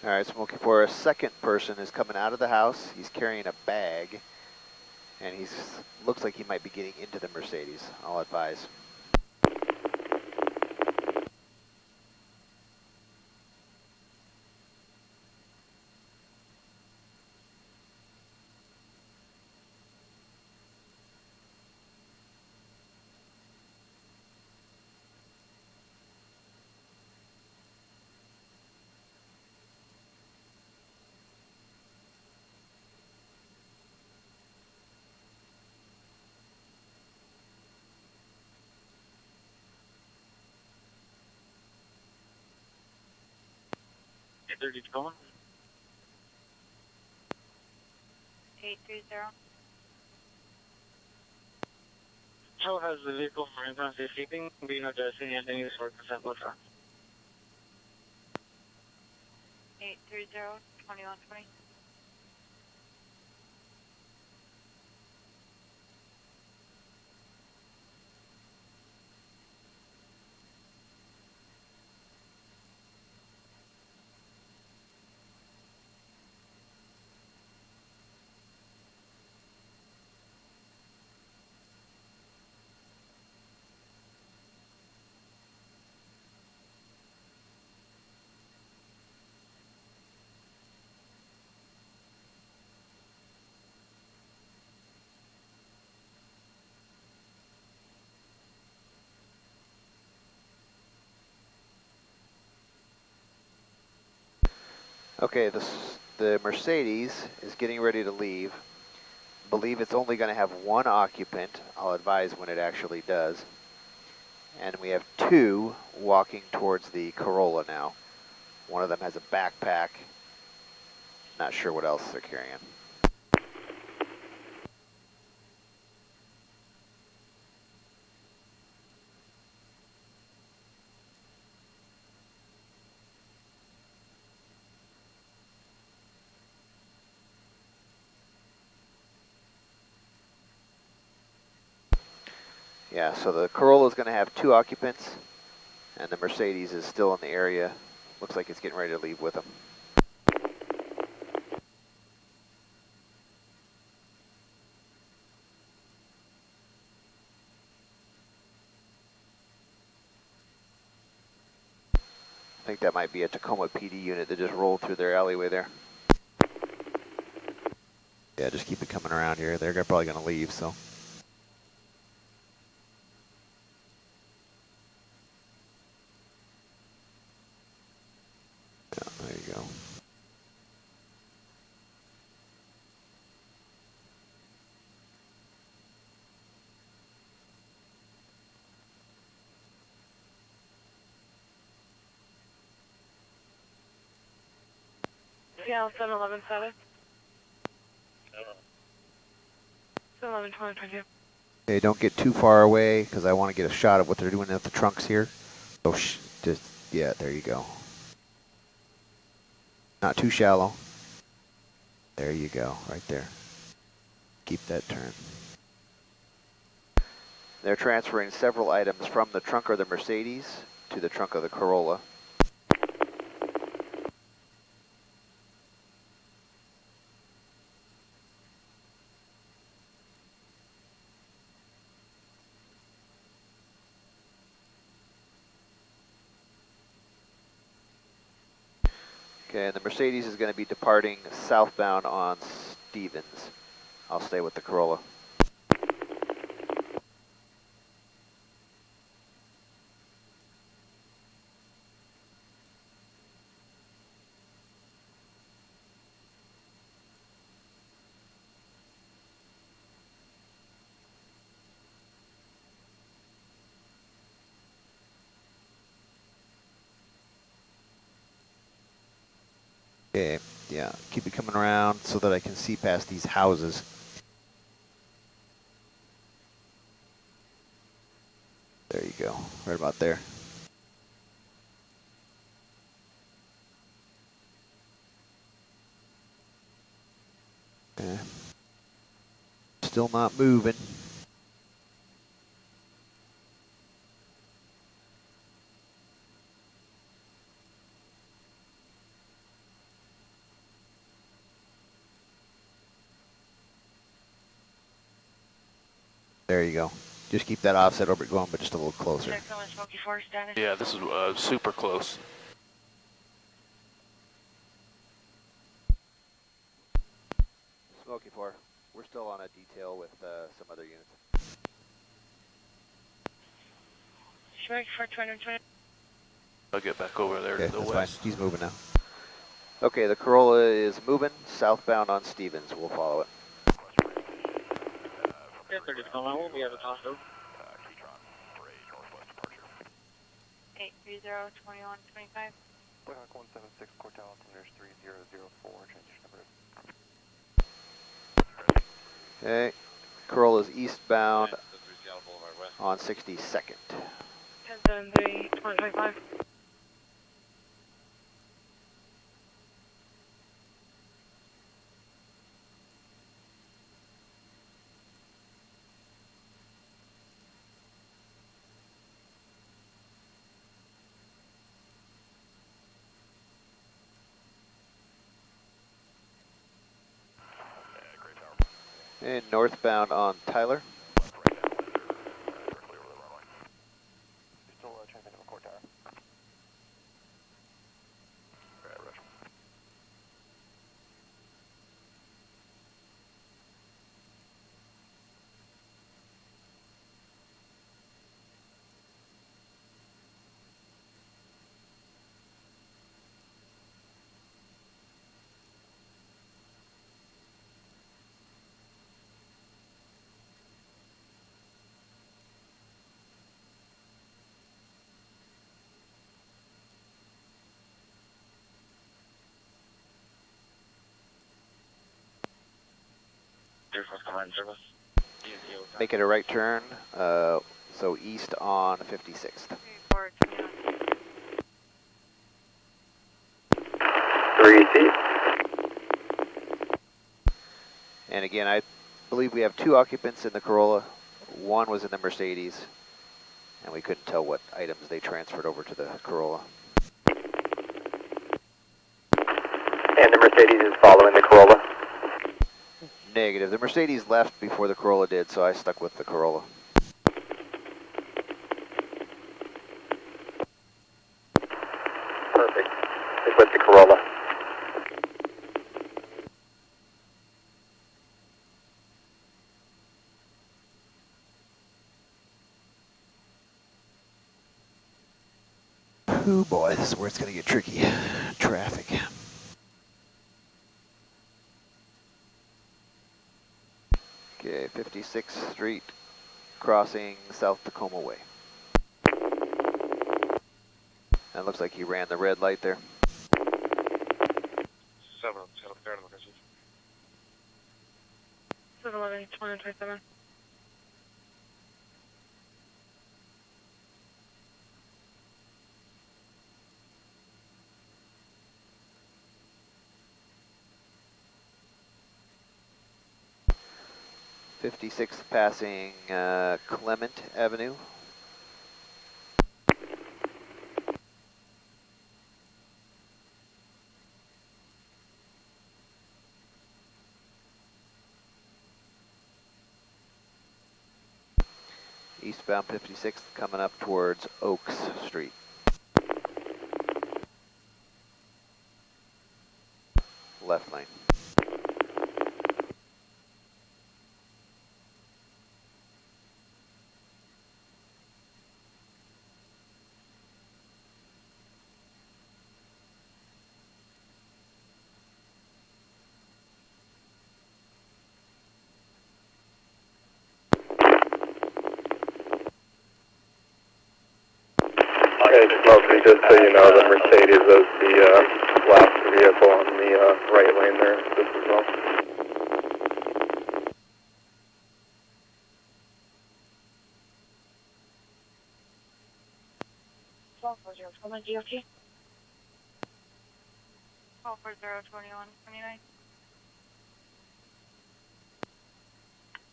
All right, Smoky, for a second person is coming out of the house. He's carrying a bag, and he's looks like he might be getting into the Mercedes. I'll advise. Thirty going. 830. How has the vehicle for inbound safekeeping? We have to send Anthony to work percent left front. 830, 2120. Okay, the Mercedes is getting ready to leave. Believe it's only going to have one occupant. I'll advise when it actually does. And we have two walking towards the Corolla now. One of them has a backpack. Not sure what else they're carrying. Yeah, so the Corolla is going to have two occupants, and the Mercedes is still in the area. Looks like it's getting ready to leave with them. I think that might be a Tacoma PD unit that just rolled through their alleyway there. Yeah, just keep it coming around here. They're probably going to leave, so. Yeah, there you go. Yeah, 7117. 711 Okay, don't get too far away because I want to get a shot of what they're doing at the trunks here. So just, yeah, there you go. Not too shallow. There you go, right there. Keep that turn. They're transferring several items from the trunk of the Mercedes to the trunk of the Corolla. Okay, and the Mercedes is going to be departing southbound on Stevens. I'll stay with the Corolla. Yeah, keep it coming around so that I can see past these houses. There you go, right about there. Okay. Still not moving. There you go. Just keep that offset orbit going, but just a little closer. Check on Smoky 4 status. Yeah, this is super close. Smoky 4, we're still on a detail with some other units. Smoky 4, 220. I'll get back over there Okay, to the that's west. fine. He's moving now. Okay, the Corolla is moving southbound on Stevens. We'll follow it. Yeah, 30 Tacoma, we'll be at the hospital. 830-2125. Blackhawk 176, Cortal, altimeter 3004, transition number. Okay, Corolla's eastbound on 62nd. 1073-2025. And northbound on Tyler. You're still transmitting from Court Tower. Right, Roger. Air Force Command Service. Make it a right turn, so east on 56th. 3C. And again, I believe we have 2 occupants in the Corolla. One was in the Mercedes, and we couldn't tell what items they transferred over to the Corolla. And the Mercedes is following the Corolla. Negative. The Mercedes left before the Corolla did, so I stuck with the Corolla. Perfect. Stick with the Corolla. Oh boy, this is where it's going to get tricky. Traffic. Okay, 56th Street, crossing South Tacoma Way. That looks like he ran the red light there. 711-2027. 56th passing Clement Avenue. Eastbound 56th coming up towards Oaks Street. Left lane. Okay, Smokey, just so you know, the Mercedes is the last vehicle on the right lane there, just as well. DOT. 12402129.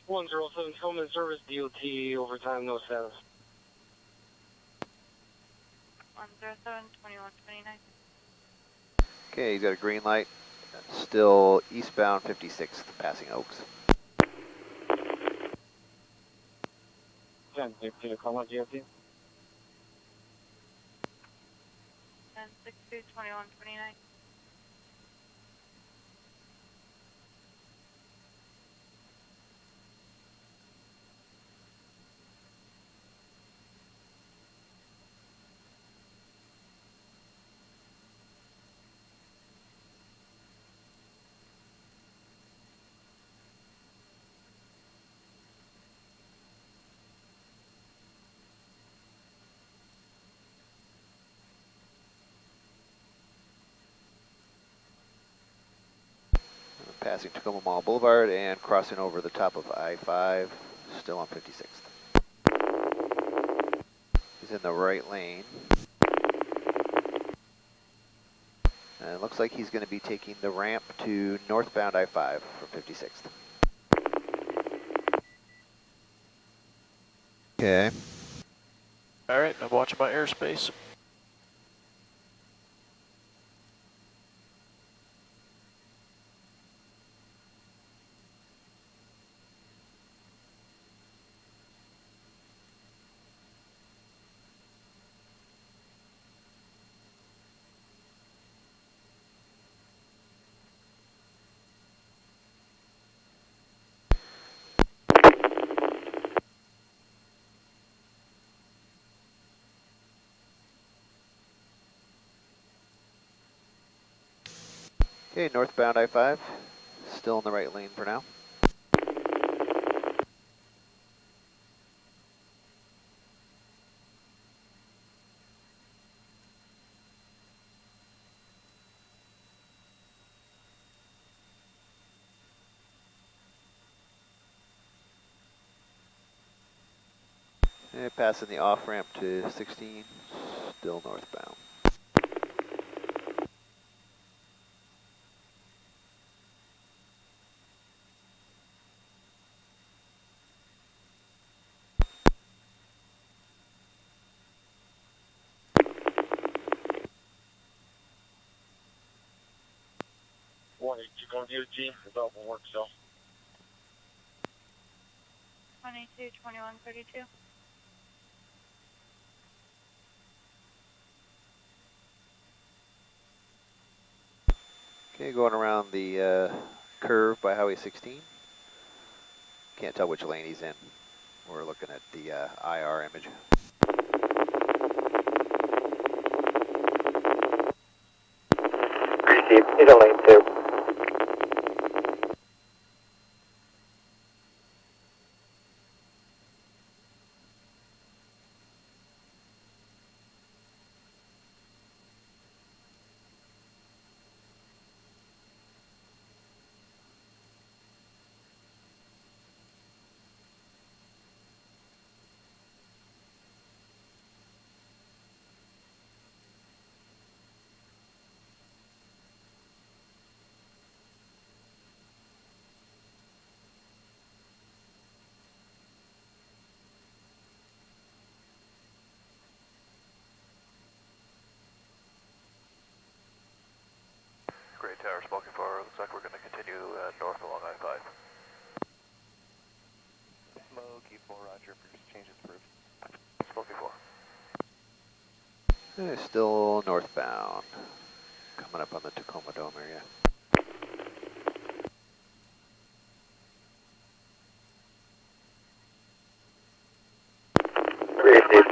107 Tillman Service DOT overtime, no status. 1072129. Okay, he's got a green light. Still eastbound 56th, passing Oaks. 10-16 Tacoma DOT. 10622129. Passing Tacoma Mall Boulevard and crossing over the top of I-5, still on 56th. He's in the right lane. And it looks like he's going to be taking the ramp to northbound I-5 for 56th. Okay. All right, I'm watching my airspace. Okay, northbound I-5, still in the right lane for now. And passing the off-ramp to 16, still northbound. Tacoma DOT, that will work, so. 222132. Okay, going around the curve by Highway 16. Can't tell which lane he's in. We're looking at the IR image. Receive, he's in lane 2. Great Tower, smoking for. Looks like we're going to continue north along I-5. Smoky 4, roger, produce changes approved. Smoky 4. Still northbound, coming up on the Tacoma Dome area. Receive.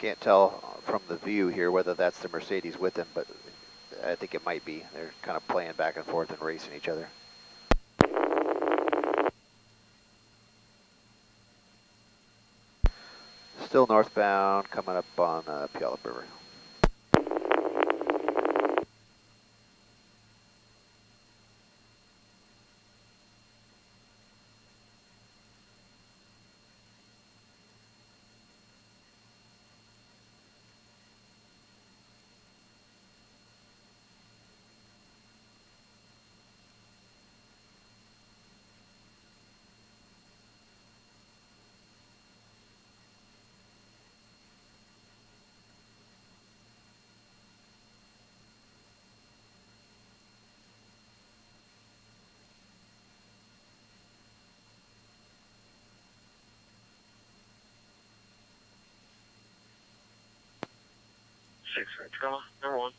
Can't tell from the view here whether that's the Mercedes with him, but I think it might be. They're kind of playing back and forth and racing each other. Still northbound, coming up on Puyallup River. Six, Trauma, number 1.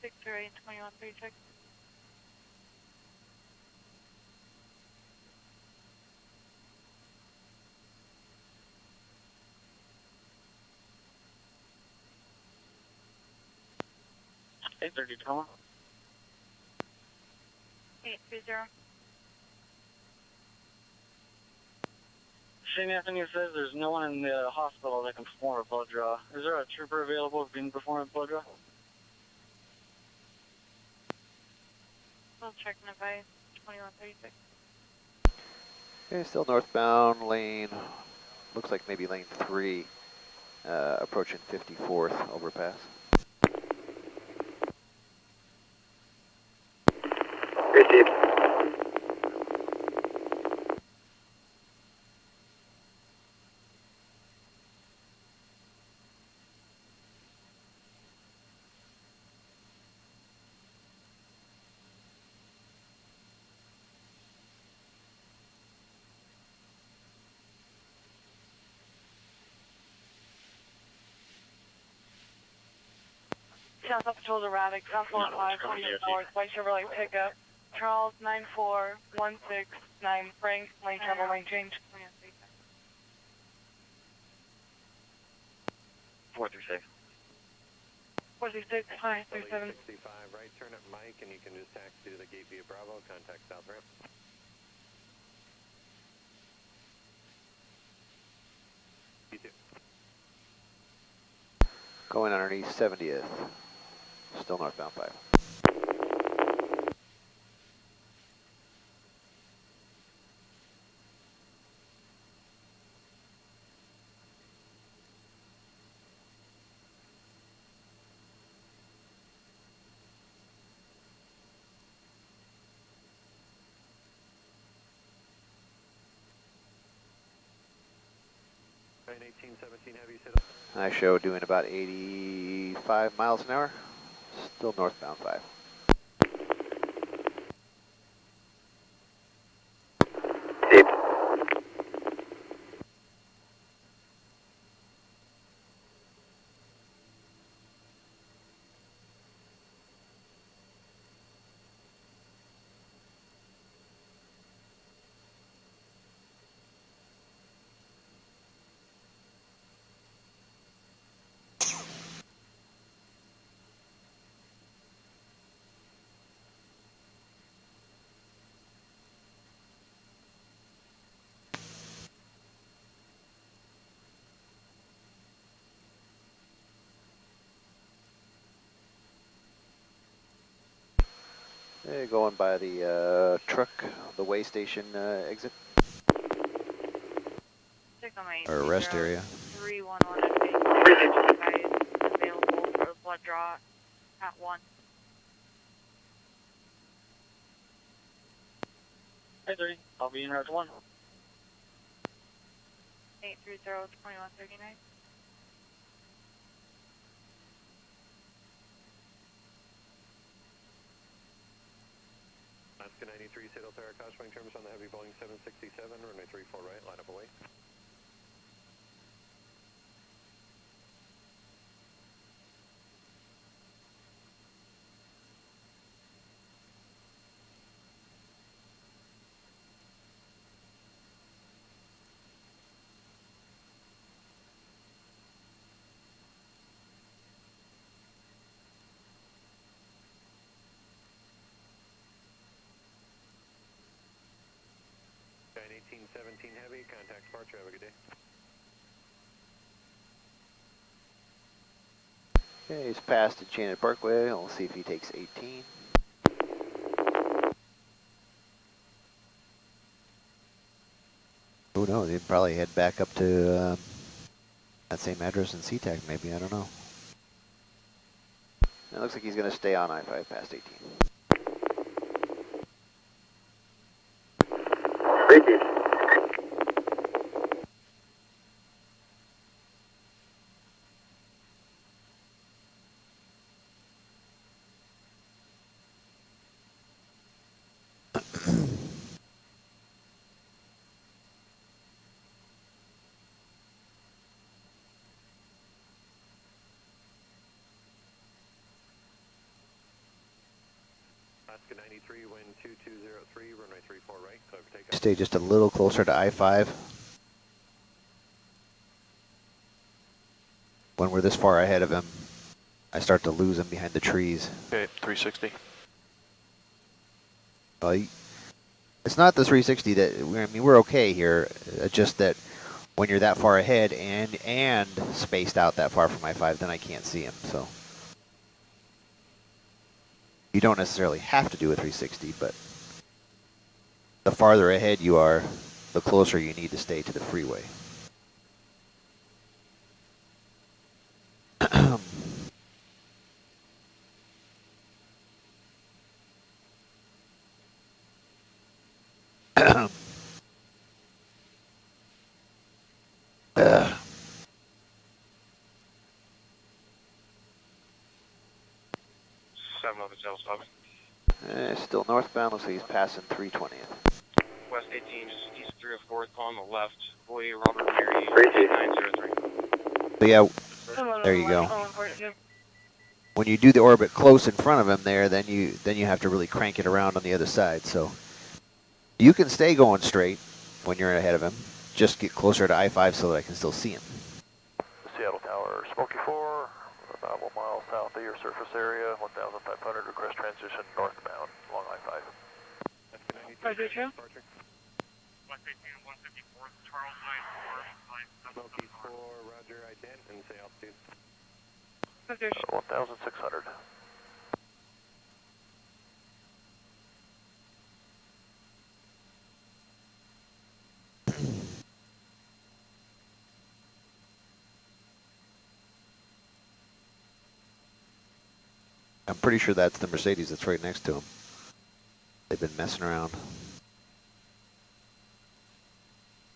608 2136. Eight 30, Trauma. 830. St. Anthony says there's no one in the hospital that can perform a blood draw. Is there a trooper available who can perform a blood draw? We'll check the device. 2136. Okay, still northbound, lane, looks like maybe lane 3, approaching 54th overpass. Received. South up Patrol's erratic. South 45, 24, White Chevrolet pickup. Charles 94169 Frank, lane travel, lane change. 436. 436, hi, 37. 65, right turn at Mike, and you can just taxi to the gate via Bravo, contact South Ramp. You too. Going underneath 70th, still northbound 5. Train 1817, have you set up? I show doing about 85 miles an hour, still northbound 5. Deep. Hey, going by the truck, the way station exit. Or rest area. 311 available for the blood draw at 1. Hey 3, I'll be in route 1. 830 2139. Alaska 93, Seattle Tower, crosswing terms on the heavy Boeing 767, runway 34 right, line up away. 17 Heavy, contact departure, have a good day. Okay, he's passed Enchanted Parkway. We'll see if he takes 18. Who knows? He'd probably head back up to that same address in SeaTac, maybe. I don't know. It looks like he's going to stay on I-5 past 18. Repeat. Alaska 93, wind 2203, runway 34 right, clear for takeoff. Stay just a little closer to I-5. When we're this far ahead of him, I start to lose him behind the trees. Okay, 360. Well, it's not the 360 that, I mean, we're okay here. Just that when you're that far ahead and spaced out that far from I-5, then I can't see him, so. You don't necessarily have to do a 360, but the farther ahead you are, the closer you need to stay to the freeway. uh, 711 still northbound, looks like he's passing 320th. West 18, just east 304 on the left. Boy, Robert Mary, 8903. So yeah, there you go. When you do the orbit close in front of him there, then you have to really crank it around on the other side. So you can stay going straight when you're ahead of him. Just get closer to I-5 so that I can still see him. Seattle Tower, Smoky 4, about 1 mile south of your surface area, 1,500, request transition northbound along I-5. Roger, true. West 18, 154, Charles 94, Smoky 4, roger, ident, and say altitude. Roger. 1,600. I'm pretty sure that's the Mercedes that's right next to him. They've been messing around.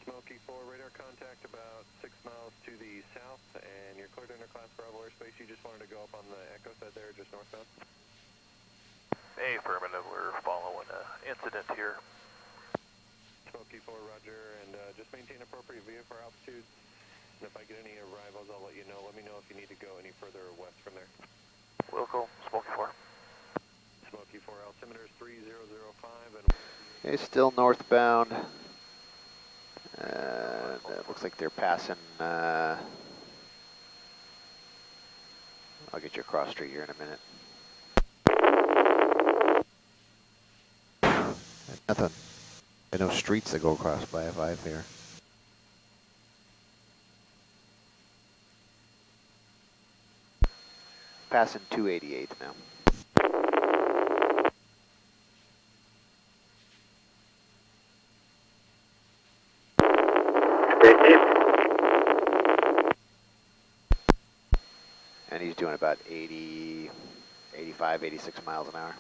Smoky 4, radar contact about 6 miles to the south, and you're cleared under class Bravo airspace. You just wanted to go up on the echo set there, just northbound? Hey, affirmative. We're following an incident here. Smoky 4, roger, and just maintain appropriate vehicle altitudes. And if I get any arrivals, I'll let you know. Let me know if you need to go any further west from there. Wilco, Smoky 4. Smoky 4, altimeter is 3005, and... Okay, still northbound. It looks like they're passing, I'll get you across street here in a minute. Nothing. There are no streets that go across by I-5 here. Passing 288 now. And he's doing about 80, 85, 86 miles an hour.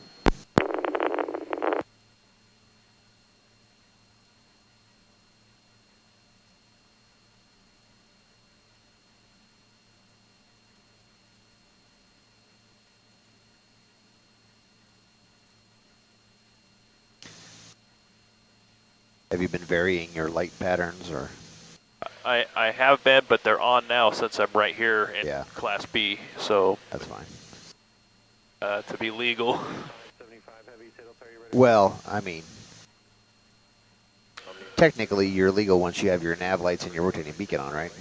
Have you been varying your light patterns, or? I have been, but they're on now since I'm right here in Class B, so. That's fine. To be legal. Well, I mean, technically you're legal once you have your nav lights and your rotating beacon on, right?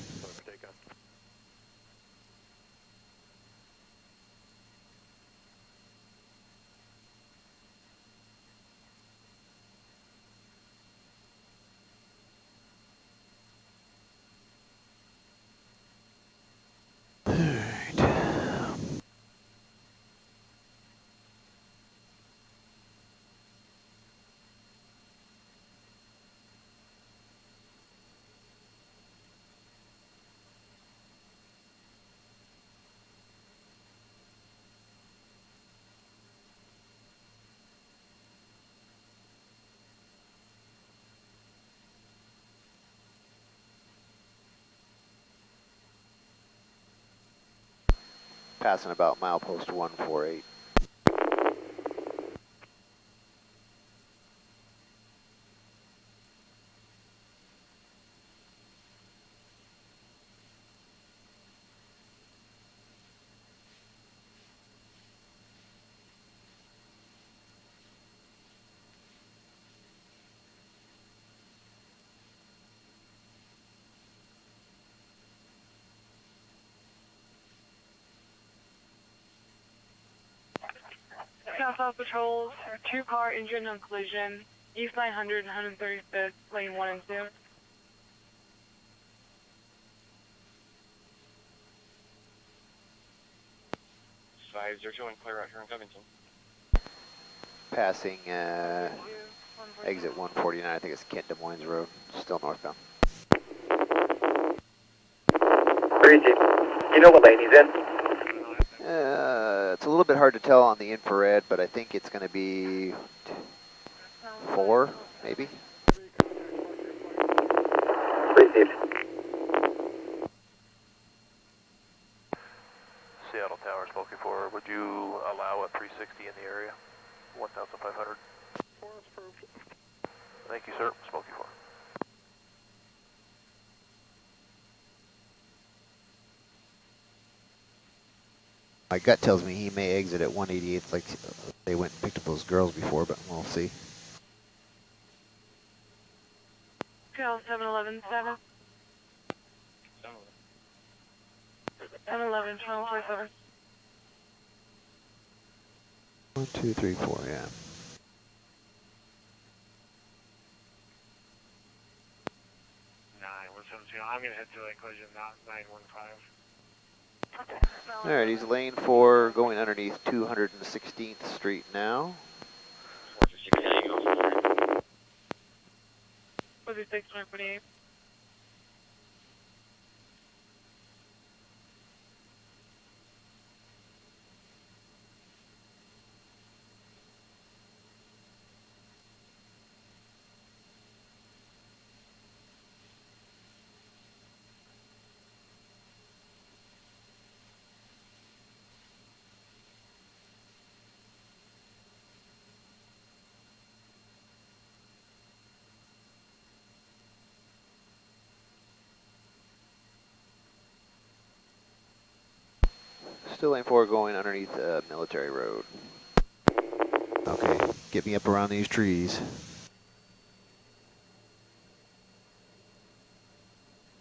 Passing about milepost 148. South patrols, 2-car engine on collision, East 900 and 135th, lane 1 and 2. 502 and clear out here in Covington. Passing exit 149, I think it's Kent Des Moines Road, still northbound. 3G. You know what lane he's in? It's a little bit hard to tell on the infrared, but I think it's going to be 4, maybe. 3G. Seattle Tower, Smoky 4, would you allow a 360 in the area? 1,500. Thank you, sir. Smoky 4. My gut tells me he may exit at 188, like they went and picked up those girls before, but we'll see. Cal 711 7. 711, 1247. 1, 2, 3, 4, yeah. 917. I'm gonna head to a collision, not 915. All right, he's lane 4, going underneath 216th Street now. 46, 148. Still lane 4, going underneath Military Road. Okay, get me up around these trees.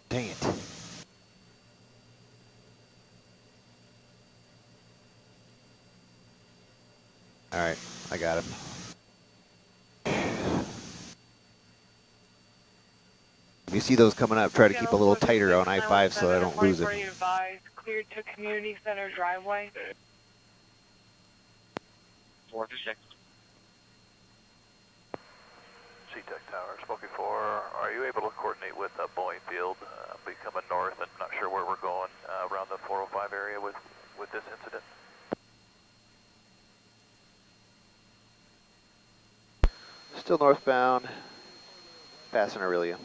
Dang it. All right, I got him. If you see those coming up, try to keep a little tighter on I-5 so I don't lose him. Cleared to Community Center driveway. 426. C-Tech Tower, Smoky 4, are you able to coordinate with Boeing Field? Be coming north and not sure where we're going around the 405 area with this incident. Still northbound, passing Aurelia.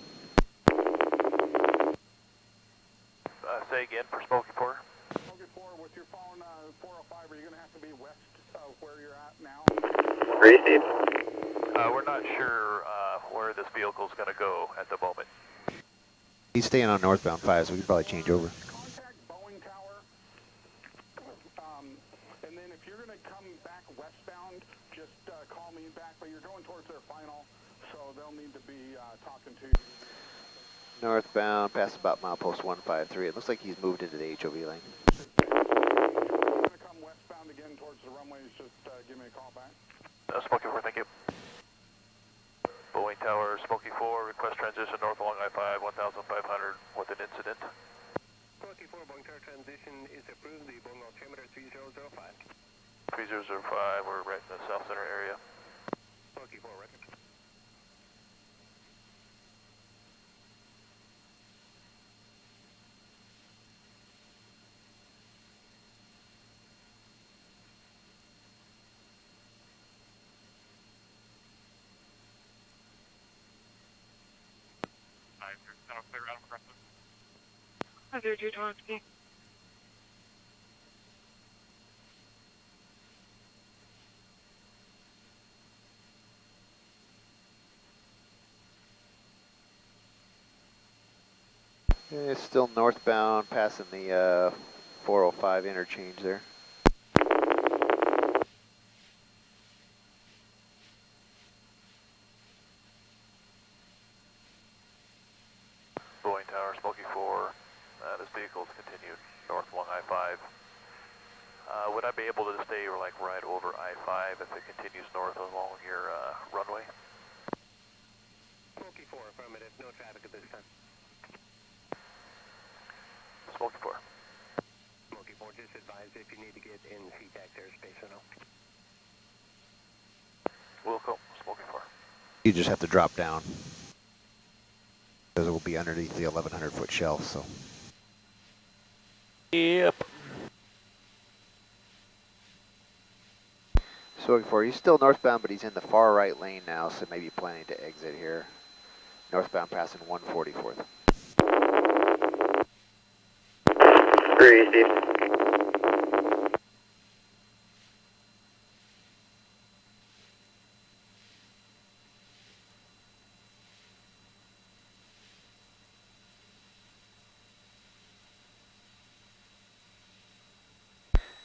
Say again for Smoky 4. Smoky 4, with your phone 405, are you gonna have to be west of where you're at now? 3G. We're not sure where this vehicle's going to go at the moment. He's staying on northbound 5, so we could probably change over. Contact Boeing Tower, and then if you're gonna come back westbound, just call me back, but you're going towards their final, so they'll need to be talking to you. Northbound, past about milepost 153. It looks like he's moved into the HOV lane. If you're gonna come westbound again towards the runways, just give me a call back. Smoky 4, thank you. Boeing Tower, Smoky 4, request transition north along I-5, 1,500 with an incident. Smoky 4, Boeing Tower transition is approved, the Boeing altimeter 3005. 3005, we're right in the south center area. Smoky 4, record. Clear out of aggressive. 220. It's still northbound, passing the 405 interchange there. Boeing Tower, Smoky 4. This vehicle's continued north along I-5. Would I be able to stay like right over I-5 if it continues north along your runway? Smoky 4, affirmative. No traffic at this time. Smoky 4. Smoky 4, just advise if you need to get in CTAC airspace or no. Wilco, Smoky 4. You just have to drop down, because it will be underneath the 1,100-foot shelf, so. Yep. So for he's still northbound, but he's in the far right lane now, so maybe planning to exit here. Northbound passing 144th. Very easy.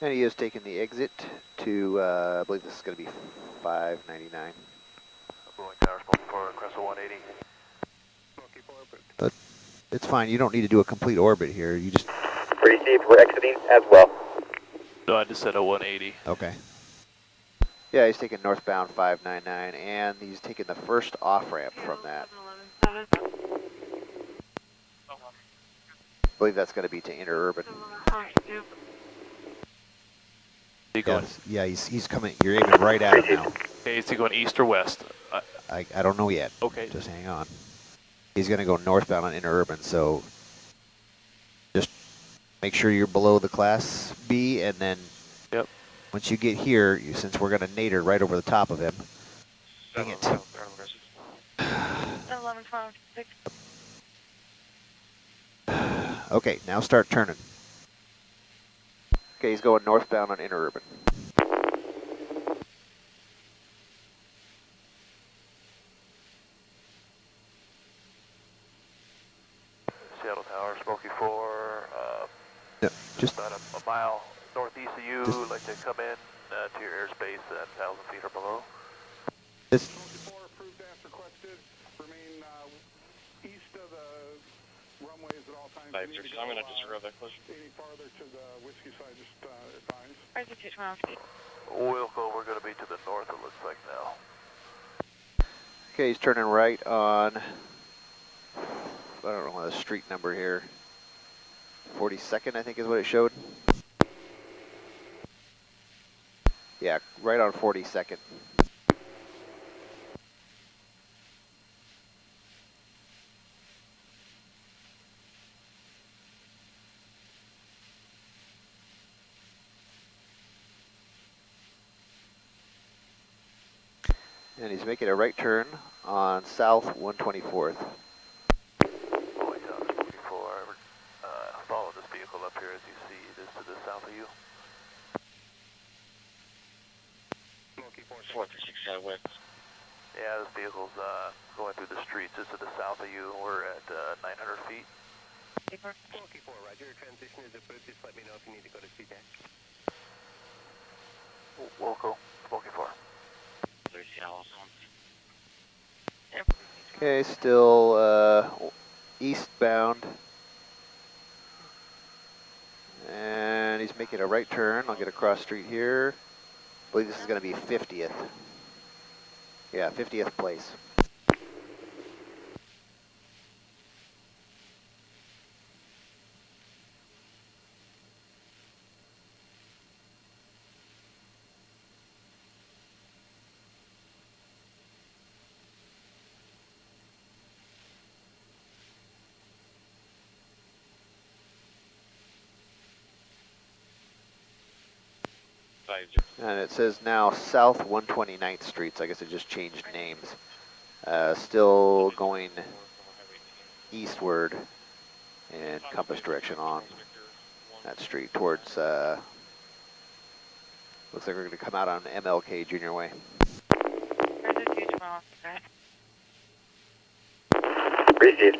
And he is taking the exit to, I believe this is going to be 599. Boeing Tower, Smoky 4, Cressel 180. Smoky 4 approved. But it's fine, you don't need to do a complete orbit here, you just... Received, we're exiting as well. No, I just said a 180. Okay. Yeah, he's taking northbound 599, and he's taking the first off-ramp from that. I believe that's going to be to interurban. He going? Yeah, he's coming, you're aiming right at him now. Okay, is he going east or west? I don't know yet. Okay. Just hang on. He's going to go northbound on interurban, so just make sure you're below the Class B, and then Yep. once you get here, since we're going to nadir right over the top of him, dang it. 11, 12, 6. Okay, now start turning. Okay, he's going northbound on interurban. Seattle Tower, Smoky 4. No, just About a mile northeast of you, like to come in to your airspace at 1,000 feet or below. this. Smoky 4 approved as requested. Remain east of the runways at all times. I'm going to disregard that question. Any farther to the whiskey side, just advise. RZ 212. Wilco, we're going to be to the north, it looks like now. Okay, he's turning right on, I don't know the street number here, 42nd I think is what it showed. Yeah, right on 42nd. And he's making a right turn on south 124th. Boeing Tower, Smoky 4. Follow this vehicle up here as you see it is to the south of you. Smoky 4, 436 west. Yeah, this vehicle's going through the streets. It's to the south of you. We're at 900 feet. Smoky 4, roger. Your transition is approved. Just let me know if you need to go to CTAC. Wilco, Smoky 4. Okay, still eastbound. And he's making a right turn. I'll get across street here. I believe this is going to be 50th. Yeah, 50th place. And it says now South 129th Street, so I guess it just changed names. Still going eastward in compass direction on that street towards, looks like we're going to come out on MLK Junior Way. RZ 212. Received.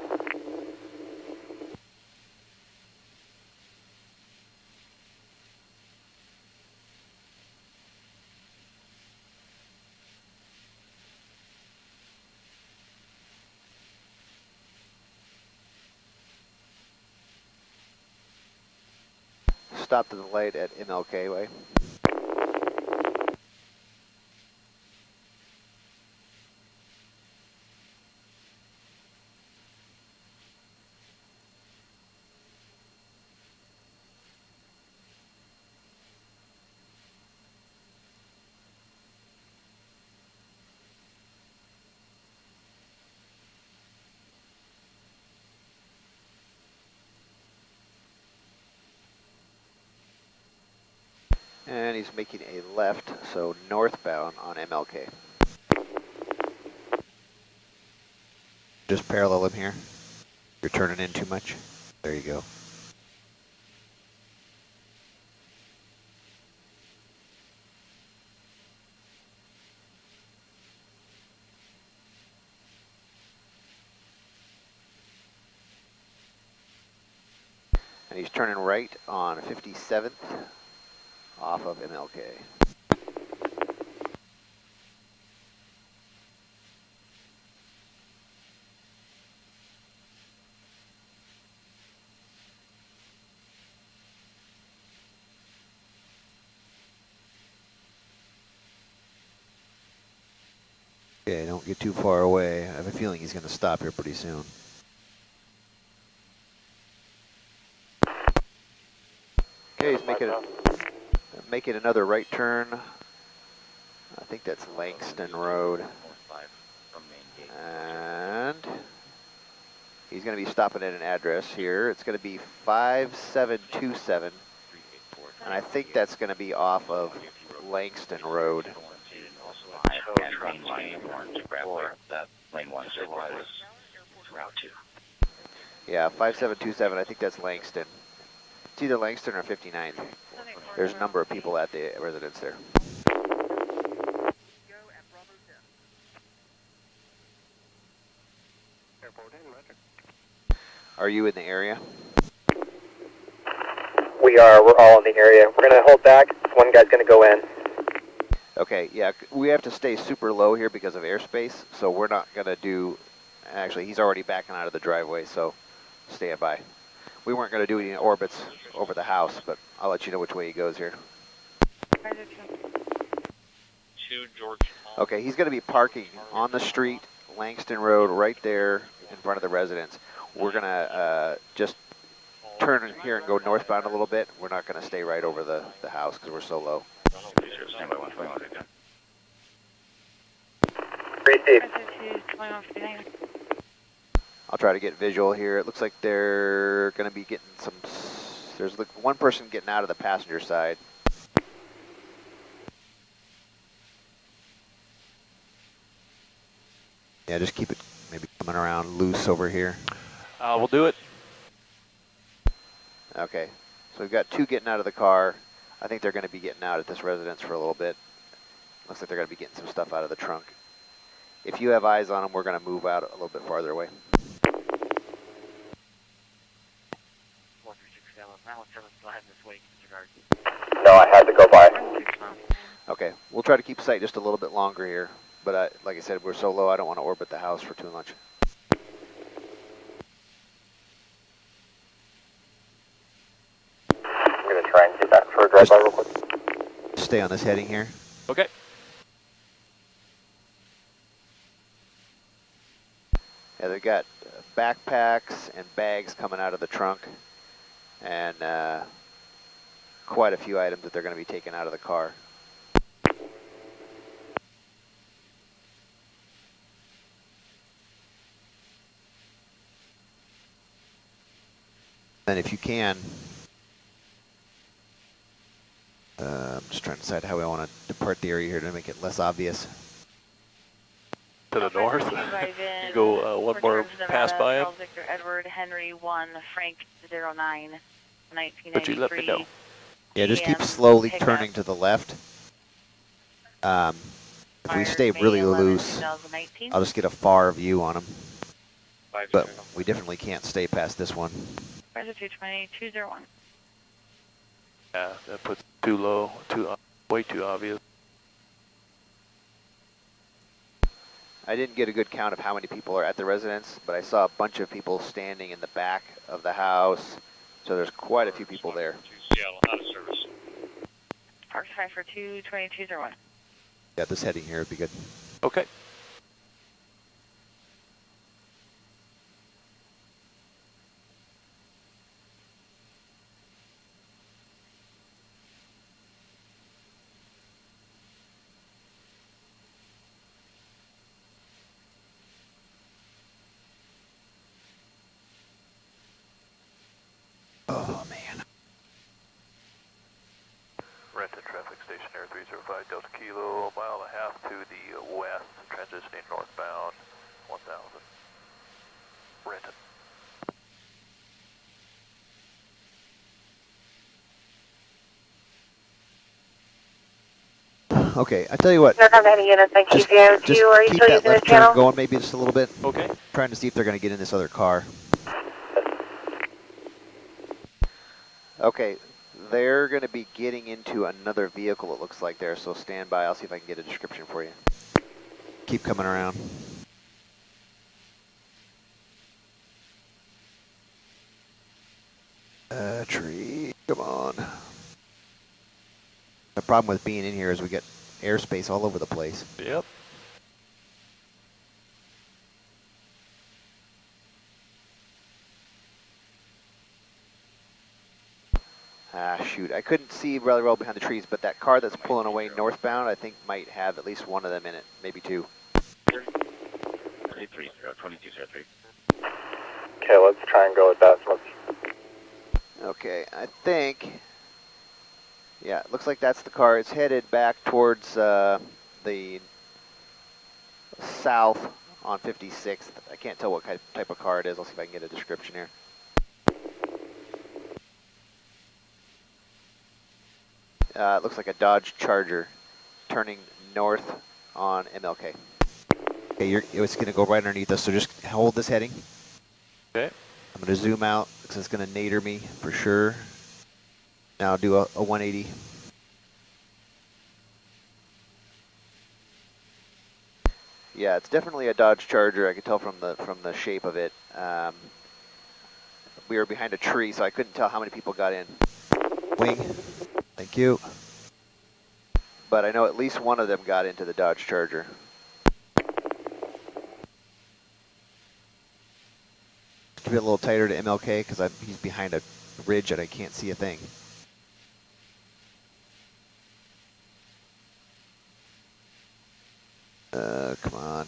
stopped at the light at MLK Way. And he's making a left, so northbound on MLK. Just parallel him here. You're turning in too much. There you go. And he's turning right on 57th off of MLK. Okay, don't get too far away. I have a feeling he's going to stop here pretty soon. Okay, he's making another right turn. I think that's Langston Road. And he's going to be stopping at an address here. It's going to be 5727. And I think that's going to be off of Langston Road. Yeah, 5727, I think that's Langston. It's either Langston or 59th. There's a number of people at the residence there. Are you in the area? We are. We're all in the area. We're going to hold back. One guy's going to go in. Okay, yeah, we have to stay super low here because of airspace, so we're not going to do... Actually, he's already backing out of the driveway, so stand by. We weren't going to do any orbits over the house, but I'll let you know which way he goes here. 2 George. Okay, he's going to be parking on the street, Langston Road, right there in front of the residence. We're going to just turn here and go northbound a little bit. We're not going to stay right over the house because we're so low. Receive. I'll try to get visual here. It looks like they're going to be getting some... There's one person getting out of the passenger side. Yeah, just keep it maybe coming around loose over here. We'll do it. Okay, so we've got 2 getting out of the car. I think they're going to be getting out at this residence for a little bit. Looks like they're going to be getting some stuff out of the trunk. If you have eyes on them, we're going to move out a little bit farther away. No, I had to go by. Okay, we'll try to keep sight just a little bit longer here. But like I said, we're so low, I don't want to orbit the house for too much. I'm going to try and get back for a drive-by real quick. Stay on this heading here. Okay. Yeah, they've got backpacks and bags coming out of the trunk, and quite a few items that they're going to be taking out of the car. And if you can, I'm just trying to decide how I want to depart the area here to make it less obvious. To the north. You go one more pass by him. Victor Edward Henry 1 Frank 09 1993. But you let me know. Yeah, just keep slowly turning to the left. If we stay really loose, I'll just get a far view on them. But we definitely can't stay past this one. 220 201. Yeah, that puts too low, way too obvious. I didn't get a good count of how many people are at the residence, but I saw a bunch of people standing in the back of the house. So there's quite a few people there. Yeah, Seattle, out of service. Park 5 for 22201. Yeah, this heading here would be good. Okay. Oh, man. Renton traffic station Air 305 Delta Kilo, mile and a half to the west, transitioning northbound 1000. Renton. Okay, I tell you what. Don't have any units on Just QCO2. Are you keep still that using this left turn channel? going maybe just a little bit. Okay. Trying to see if they're going to get in this other car. Okay, they're going to be getting into another vehicle, it looks like there, so stand by. I'll see if I can get a description for you. Keep coming around. Tree, come on. The problem with being in here is we get airspace all over the place. Yep. Ah, shoot. I couldn't see really well behind the trees, but that car that's pulling away northbound, I think might have at least one of them in it, maybe two. 2203. Okay, let's try and go with that. So Okay, I think, yeah, it looks like that's the car. It's headed back towards the south on 56th. I can't tell what type of car it is. I'll see if I can get a description here. It looks like a Dodge Charger turning north on MLK. Okay, it's going to go right underneath us, so just hold this heading. Okay. I'm going to zoom out because it's going to nadir me for sure. Now do a 180. Yeah, it's definitely a Dodge Charger. I could tell from the shape of it. We were behind a tree, so I couldn't tell how many people got in. Wing, thank you. But I know at least one of them got into the Dodge Charger. Be a little tighter to MLK because he's behind a ridge and I can't see a thing. Come on.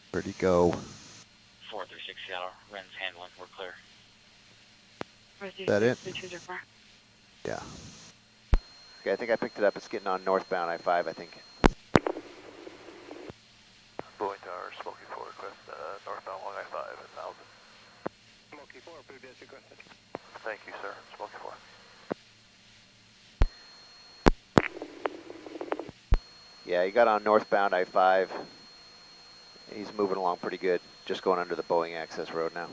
Where'd he go? 436 Seattle, Ren's handling, we're clear. Is that it? Yeah. Okay, I think I picked it up. It's getting on northbound I-5, I think. Boeing Tower, Smoky 4, request northbound along I-5 at 1000. Smoky 4, approved as requested. Thank you, sir. Smoky 4. Yeah, he got on northbound I-5. He's moving along pretty good. Just going under the Boeing access road now.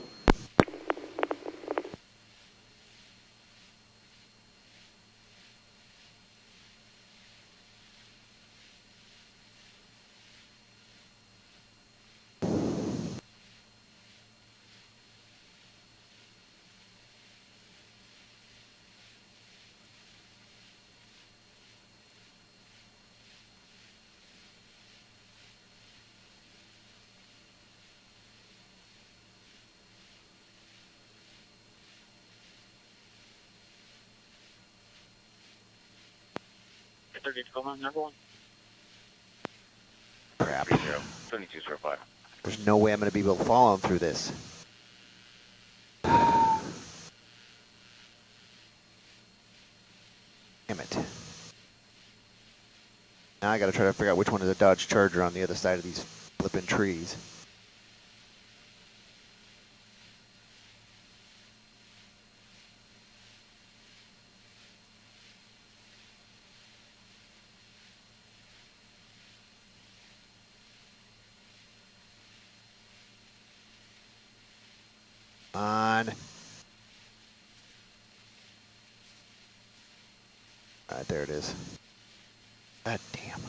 Number 1. Crap. 2205. There's no way I'm going to be able to follow him through this. Damn it. Now I got to try to figure out which one is a Dodge Charger on the other side of these flipping trees. On. Alright, there it is. God damn.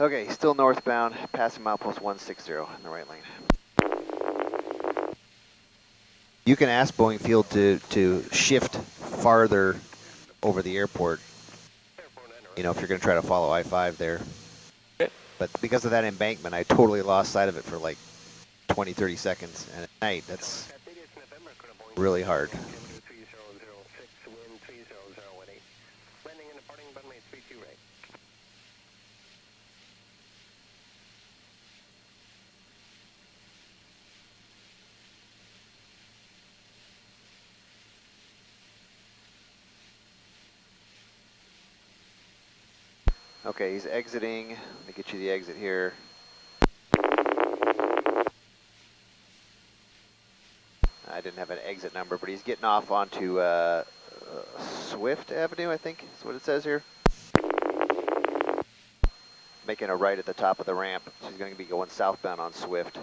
Okay, still northbound, passing milepost 160 in the right lane. You can ask Boeing Field to shift farther over the airport, you know, if you're going to try to follow I-5 there. Okay. But because of that embankment, I totally lost sight of it for like 20, 30 seconds. And at night, that's really hard. Okay, he's exiting. Let me get you the exit here. I didn't have an exit number, but he's getting off onto Swift Avenue, I think is what it says here. Making a right at the top of the ramp. So he's going to be going southbound on Swift.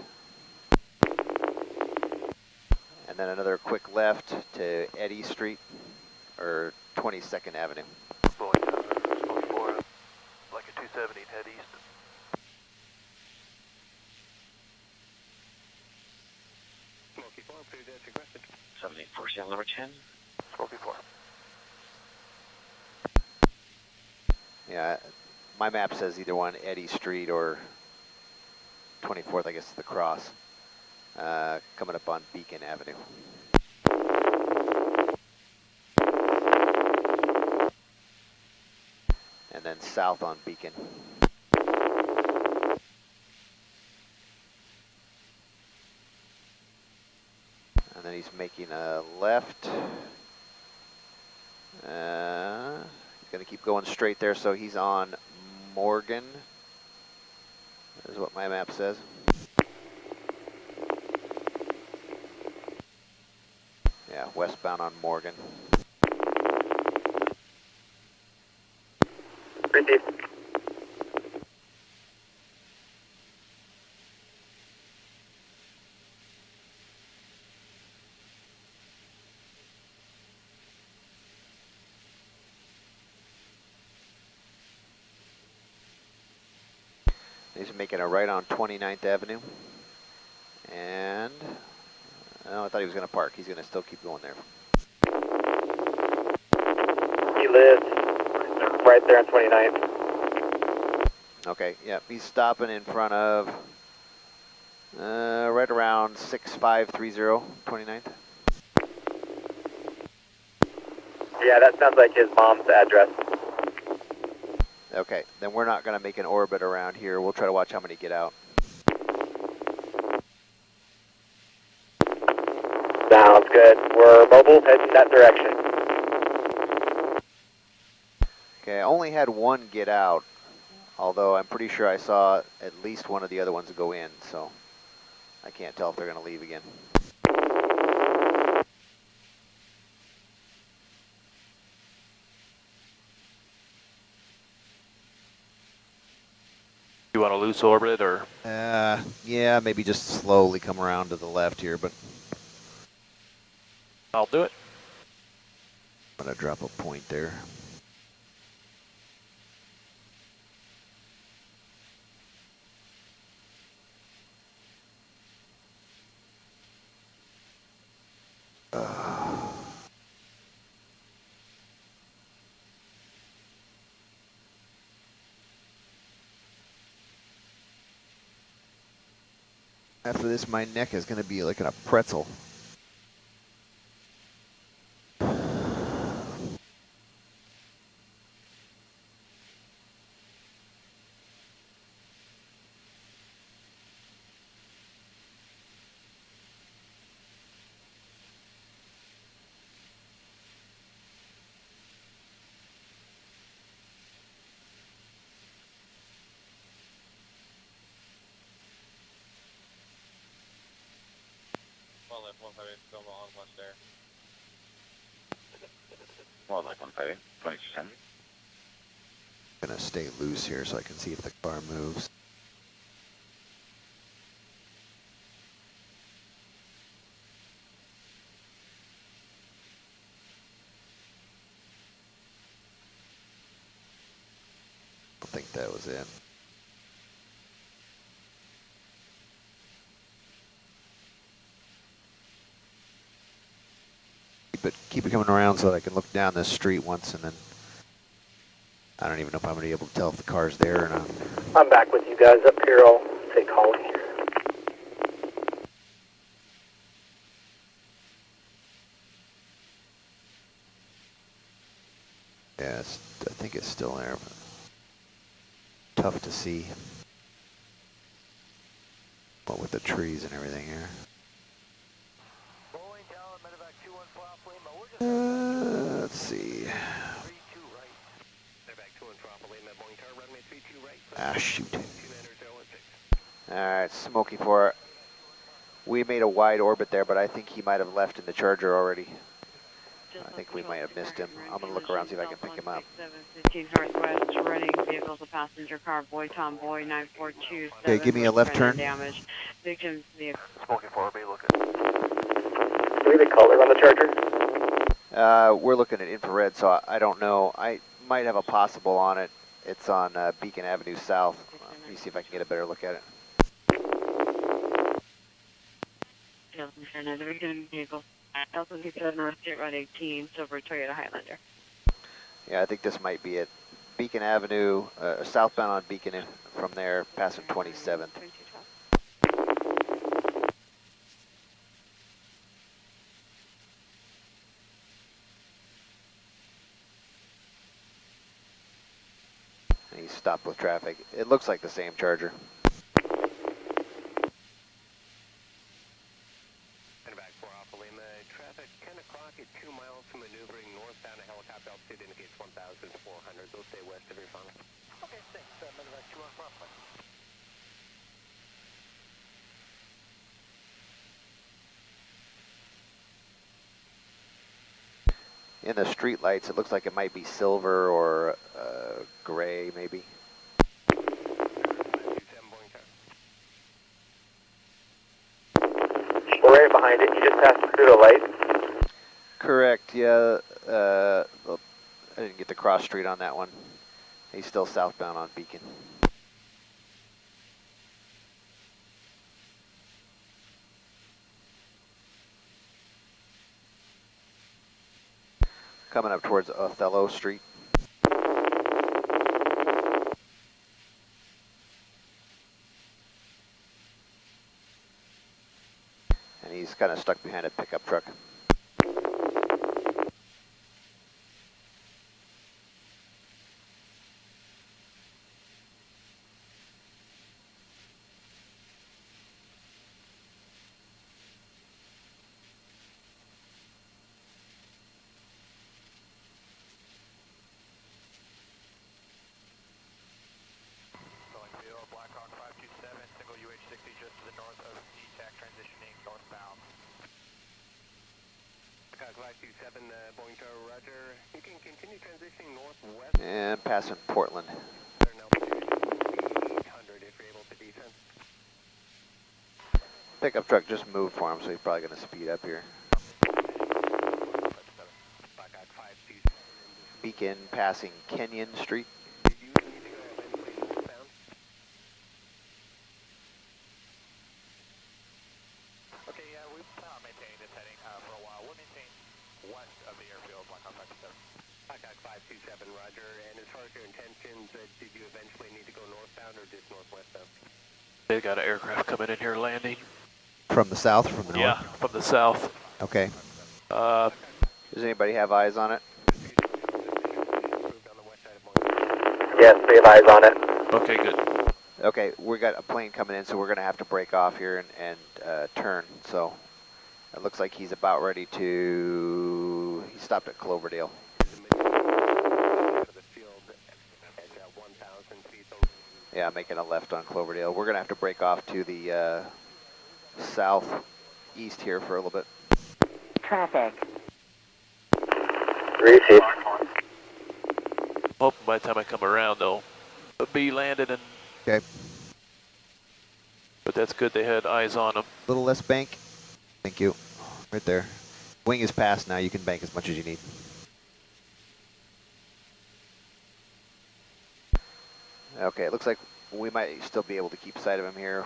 And then another quick left to Eddy Street, or 22nd Avenue. Boeing 4, like a 270, head east. Smoky 4, please as requested. 78 Seattle number 10. Smoky 4. Yeah, my map says either one, Eddy Street or 24th, I guess, is the cross. Coming up on Beacon Avenue. And then south on Beacon. And then he's making a left. He's going to keep going straight there, so he's on Morgan. That is what my map says. Yeah, westbound on Morgan. Repeat. He's making a right on 29th Avenue. And, oh, I thought he was going to park. He's going to still keep going there. He lives right there on 29th. Okay, yeah, he's stopping in front of, right around 6530 29th. Yeah, that sounds like his mom's address. Okay, then we're not going to make an orbit around here. We'll try to watch how many get out. Sounds good. We're mobile, heading that direction. Okay, I only had one get out, although I'm pretty sure I saw at least one of the other ones go in, so I can't tell if they're going to leave again. You want to loose orbit or? Yeah, maybe just slowly come around to the left here, but I'll do it. I'm going to drop a point there. After this, my neck is going to be like in a pretzel. Well, left 158, still on west there. Well, left 158, 2010. I'm going to stay loose here so I can see if the car moves. I don't think that was it. keep it coming around so that I can look down this street once, and then I don't even know if I'm going to be able to tell if the car's there or not. I'm back with you guys up here. I'll say calling here. Yeah, I think it's still there, but tough to see. What with the trees and everything here. Let's see. Ah, shoot. Alright, Smokey 4. We made a wide orbit there, but I think he might have left in the Charger already. I think we might have missed him. I'm going to look around, see if I can pick him up. 15 Northwest, running vehicles, a passenger car, boy, Tomboy, 942. Okay, give me a left turn. Damage. Victim's vehicle. Smoking 4, be looking. Do we have a color on the Charger? We're looking at infrared, so I don't know. I might have a possible on it. It's on Beacon Avenue South. Let me see if I can get a better look at it. The victim vehicle. Also, he said North State Route 18, silver Toyota Highlander. Yeah, I think this might be it. Beacon Avenue, southbound on Beacon, from there, passing 27th. He's stopped with traffic. It looks like the same Charger. And back 4 Alpha Lima. Traffic 10 o'clock at 2 miles from maneuvering northbound. A helicopter altitude indicates 1,400. They'll stay west of your funnel. Okay, thanks. Medevac 2 on front. In the street lights, it looks like it might be silver or gray, maybe. We're right behind it. You just passed through the light. Correct, yeah. I didn't get the cross street on that one. He's still southbound on Beacon. Coming up towards Othello Street. And he's kind of stuck behind a pickup truck. Blackhawk 527, single UH-60 just to the north of DTAC, transitioning northbound. Blackhawk 527, Boeing Tower, roger. You can continue transitioning northwest. And passing Portland. If you're able to descend. Pickup truck just moved for him, so he's probably going to speed up here. Blackhawk 527. Beacon passing Kenyon Street. Okay, yeah, we plan on maintaining this heading for a while. We'll maintain west of the airfield, Blackhawk 527. Blackhawk 527, roger. And as far as your intentions, did you eventually need to go northbound or just northwestbound? They got an aircraft coming in here landing. From the south, from the north? Yeah, from the south. Okay. Does anybody have eyes on it? Yes, we have eyes on it. Okay, good. Okay, we got a plane coming in, so we're going to have to break off here and turn. So it looks like he's about ready to... He stopped at Cloverdale. Yeah, making a left on Cloverdale. We're going to have to break off to the southeast here for a little bit. Traffic. Receive. Hoping by the time I come around, they'll be landed, and Okay. but that's good. They had eyes on them. A little less bank. Thank you. Right there. Wing is passed now. You can bank as much as you need. Okay, it looks like we might still be able to keep sight of him here.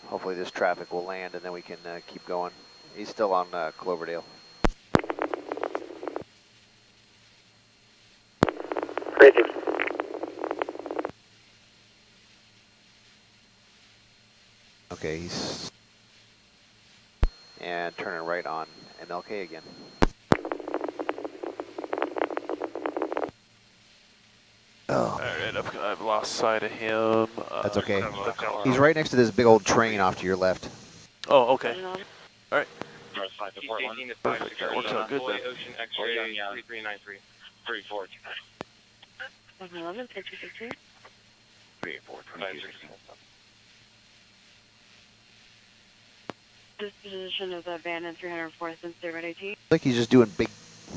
Hopefully this traffic will land and then we can keep going. He's still on Cloverdale. Crazy. Okay, he's and turning right on MLK again. Oh, Alright, I've lost sight of him. that's okay. The car. He's right next to this big old train off to your left. Oh, okay. Alright. North 5 to Portland. Perfect. That works out good then. Ocean X-ray 3393. 34. 11, 52. 384, 2216. Disposition of the van in 304th and 018. Looks like he's just doing big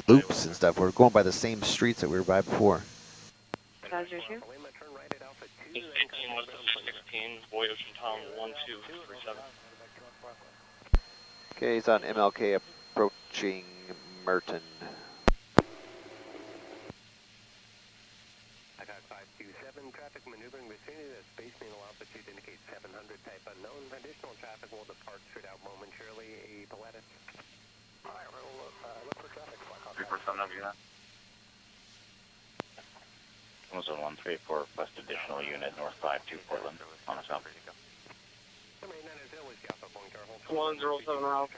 loops and stuff. We're going by the same streets that we were by before. 502. It's 18 West 16, Boy Ocean Tom 1237. Okay, he's on MLK approaching Merton. I got 527, traffic maneuvering vicinity of Space Needle altitude indicates 700, type unknown. Additional traffic will depart straight out momentarily. A Pilatus. Alright, we'll look for traffic. 347 over here. 10134, request additional unit, North 52 Portland, on us out. 107 Ralph.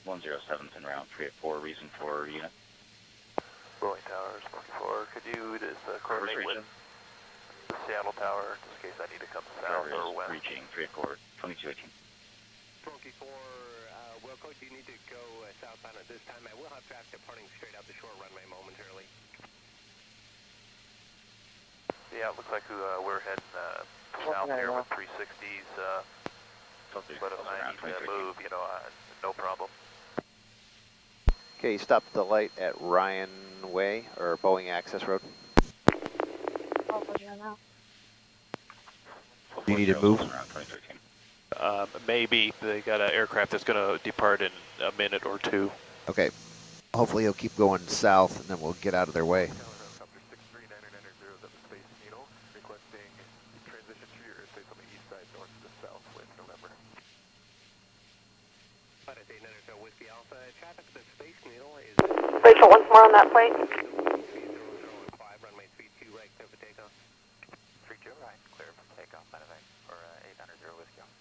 107th en route, 384, reason for unit. Rolling Towers, 1-4. Could you just coordinate with the Seattle Tower, just in case I need to come south or west? Reaching 384, 2218. Monkey 4, Wilco, do you need to go southbound at this time? I will have traffic departing straight out the short runway momentarily. Yeah, it looks like we're heading south here with 360s. But if I need to move, you know, no problem. Okay, he stopped at the light at Ryan Way, or Boeing Access Road. Do you need to move? Maybe. They got an aircraft that's going to depart in a minute or two. Okay. Hopefully he'll keep going south, and then we'll get out of their way. Helicopter 63990 is at the Space Needle, requesting transition to your airspace on the east side, north to the south with November. Pilatus 890 Whiskey Alpha, traffic at the Space Needle is... Rachel, once more on that plate. 3015, runway 32 right, clear for takeoff. 32 right, clear for takeoff, by the way, for 890 Whiskey Alpha.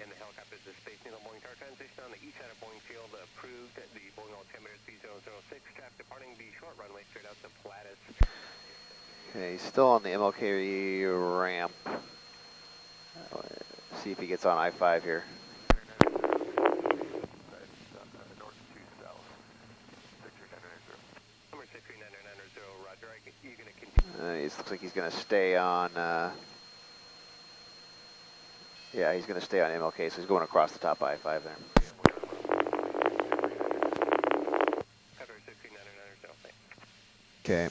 And the helicopter is the Space Needle Boeing Tower transition on the east side of Boeing Field, approved the Boeing altimeter C006, traffic departing the short runway straight out to Pilatus. Okay, he's still on the MLK ramp. See if he gets on I-5 here. North to south, 63990. Number 63990, roger, you're going to continue. It looks like he's going to stay on, yeah, he's going to stay on MLK, so he's going across the top I-5 there. Cover 63990, Okay.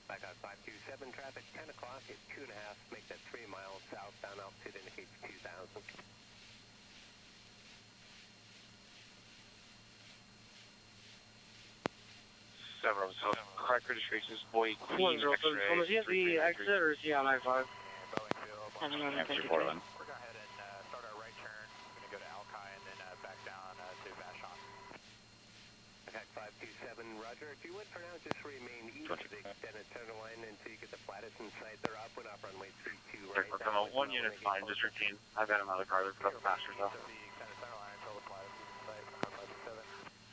I got 527 traffic, 10 o'clock, it's 2.5, make that 3 miles southbound, altitude indicates 2,000. Several, so correct registrations, Boy Queen, 107. Is he at the exit or is he on I-5? X-ray Portland. We're going to go ahead and start our right turn. We're going to go to Alki and then back down to Vashon. Okay, 527, roger. If you would for now, just remain east of the extended center line until you get the Pilatus in sight. They're up and up runway 32 right. From a 1 unit fine, just routine. I've got another car that's a couple faster though.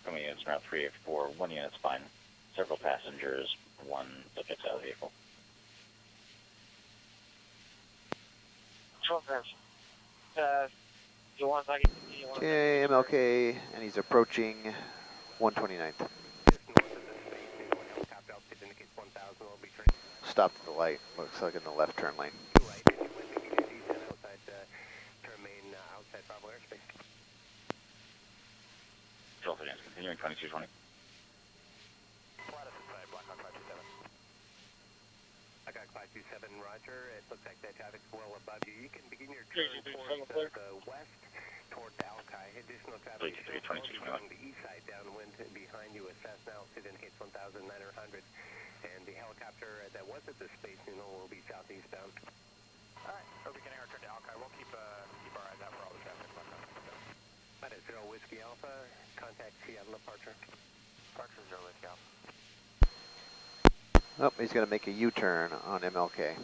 Coming units route 384, 1 unit's fine. Several passengers, 1 that gets out of the vehicle. Okay, MLK, and he's approaching 129th. Stopped at the light, looks like in the left turn lane. Delta Dance continuing 2220. I got 527, roger. It looks like that traffic's well above you. You can begin your turn towards the west, toward Alki. Additional traffic along the east side downwind behind you. Assess now, altitude indicates 1,900. And the helicopter that was at the Space Needle will be southeastbound. All right, so beginning our turn to Alki. We'll keep our eyes out for all the traffic. Zero Whiskey Alpha, contact Seattle departure. Departure Zero Whiskey Alpha. Oh, he's going to make a U-turn on MLK.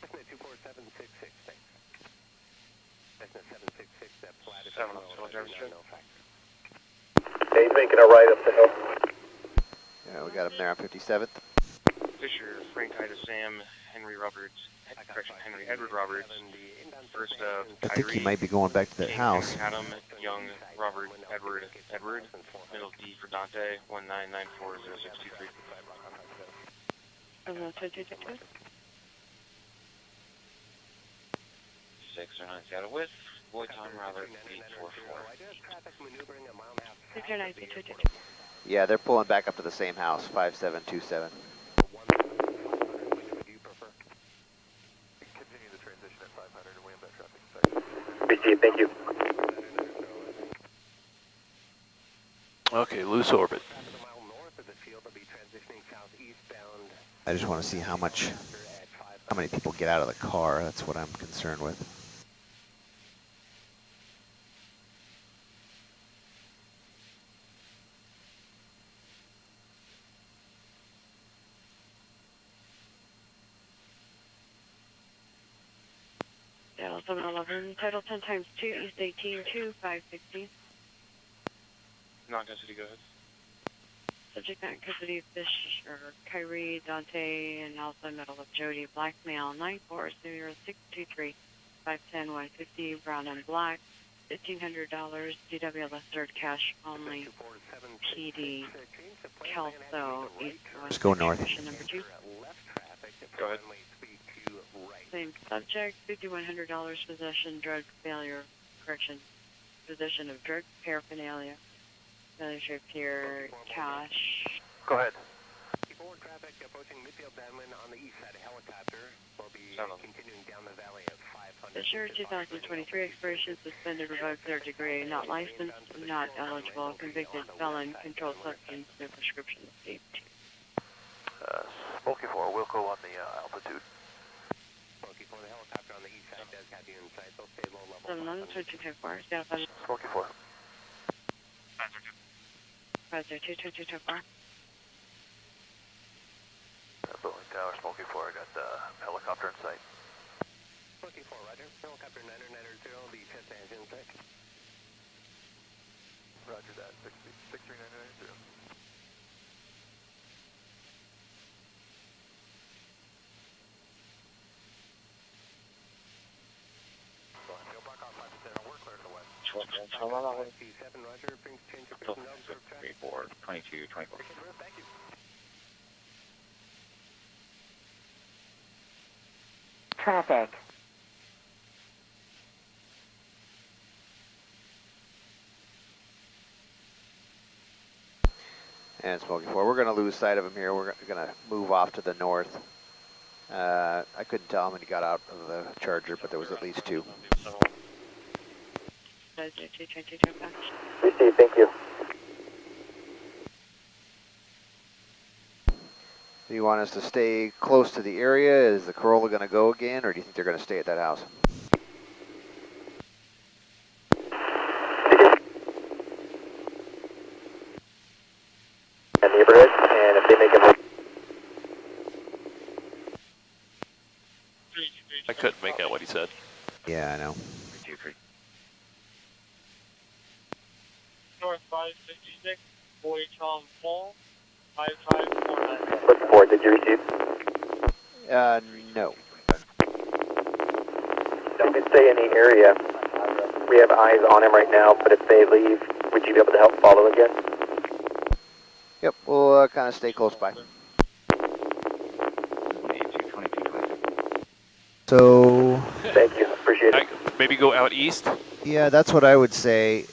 Cessna 24766, thanks. Cessna 766, that flat is 7 on driver's check. no factor. Okay, he's making a right up the hill. Yeah, we got him there on 57th. Fisher, Frank Ida Sam, Henry Roberts, correction, Henry Edward Roberts, first I think he might be going back to that house. Adam, Young, Robert, Edward, middle D for Dante, 1994063. 609 Seattle with Boy Tom Robert 844. Yeah, they're pulling back up to the same house, 5727. Continue the transition at 500 and we have that traffic section. Received, thank you. Okay, loose orbit. I just want to see how many people get out of the car. That's what I'm concerned with. Seattle 711, title 10 times 2, East 18, 2560. Knockdown City, go ahead. Subject not in custody of Fisher, Kyrie, Dante, and also middle of Jody. Black male, 940623510 150, brown and black, $1,500, DW left third cash only, PD, Kelso, East Let's go north. Number 2. Go ahead. Same subject, $5,100, possession, drug failure, correction, possession of drug paraphernalia. Failure to appear, cash. Go ahead. Forward traffic approaching midfield Banman on the east side of helicopter. Will be continuing down the valley at 500. Fisher, 2023 expiration, suspended, revoked, third degree, not licensed, not eligible, convicted felon, controlled substance, no prescription, state 2. Smokey 4, Wilco on the altitude. Smokey 4, the helicopter on the east side does have you in sight. They'll stay low level. 711-2224, Seattle 5. Smokey 4. 502-2224. Boeing Tower, Smokey 4, I got the helicopter in sight. Smokey 4, roger. Helicopter 990, the test engine in sight. Roger that, 63990. We're clear to the west. 7 Roger, brings change of 24, 22, 24. Thank you. Traffic. And Smokey 4, we're going to lose sight of him here. We're going to move off to the north. I couldn't tell how many got out of the Charger, but there was at least 2. Received, thank you. Do you want us to stay close to the area? Is the Corolla going to go again, or do you think they're going to stay at that house? The neighborhood, and if they make a move. I couldn't make out what he said. Yeah, I know. North 566, Boy Tom Fall, 5549. Looking forward, did you receive? No. You could stay in the area. We have eyes on him right now, but if they leave, would you be able to help follow again? Yep, we'll kind of stay close by. So... Thank you, appreciate it. Maybe go out east? Yeah, that's what I would say.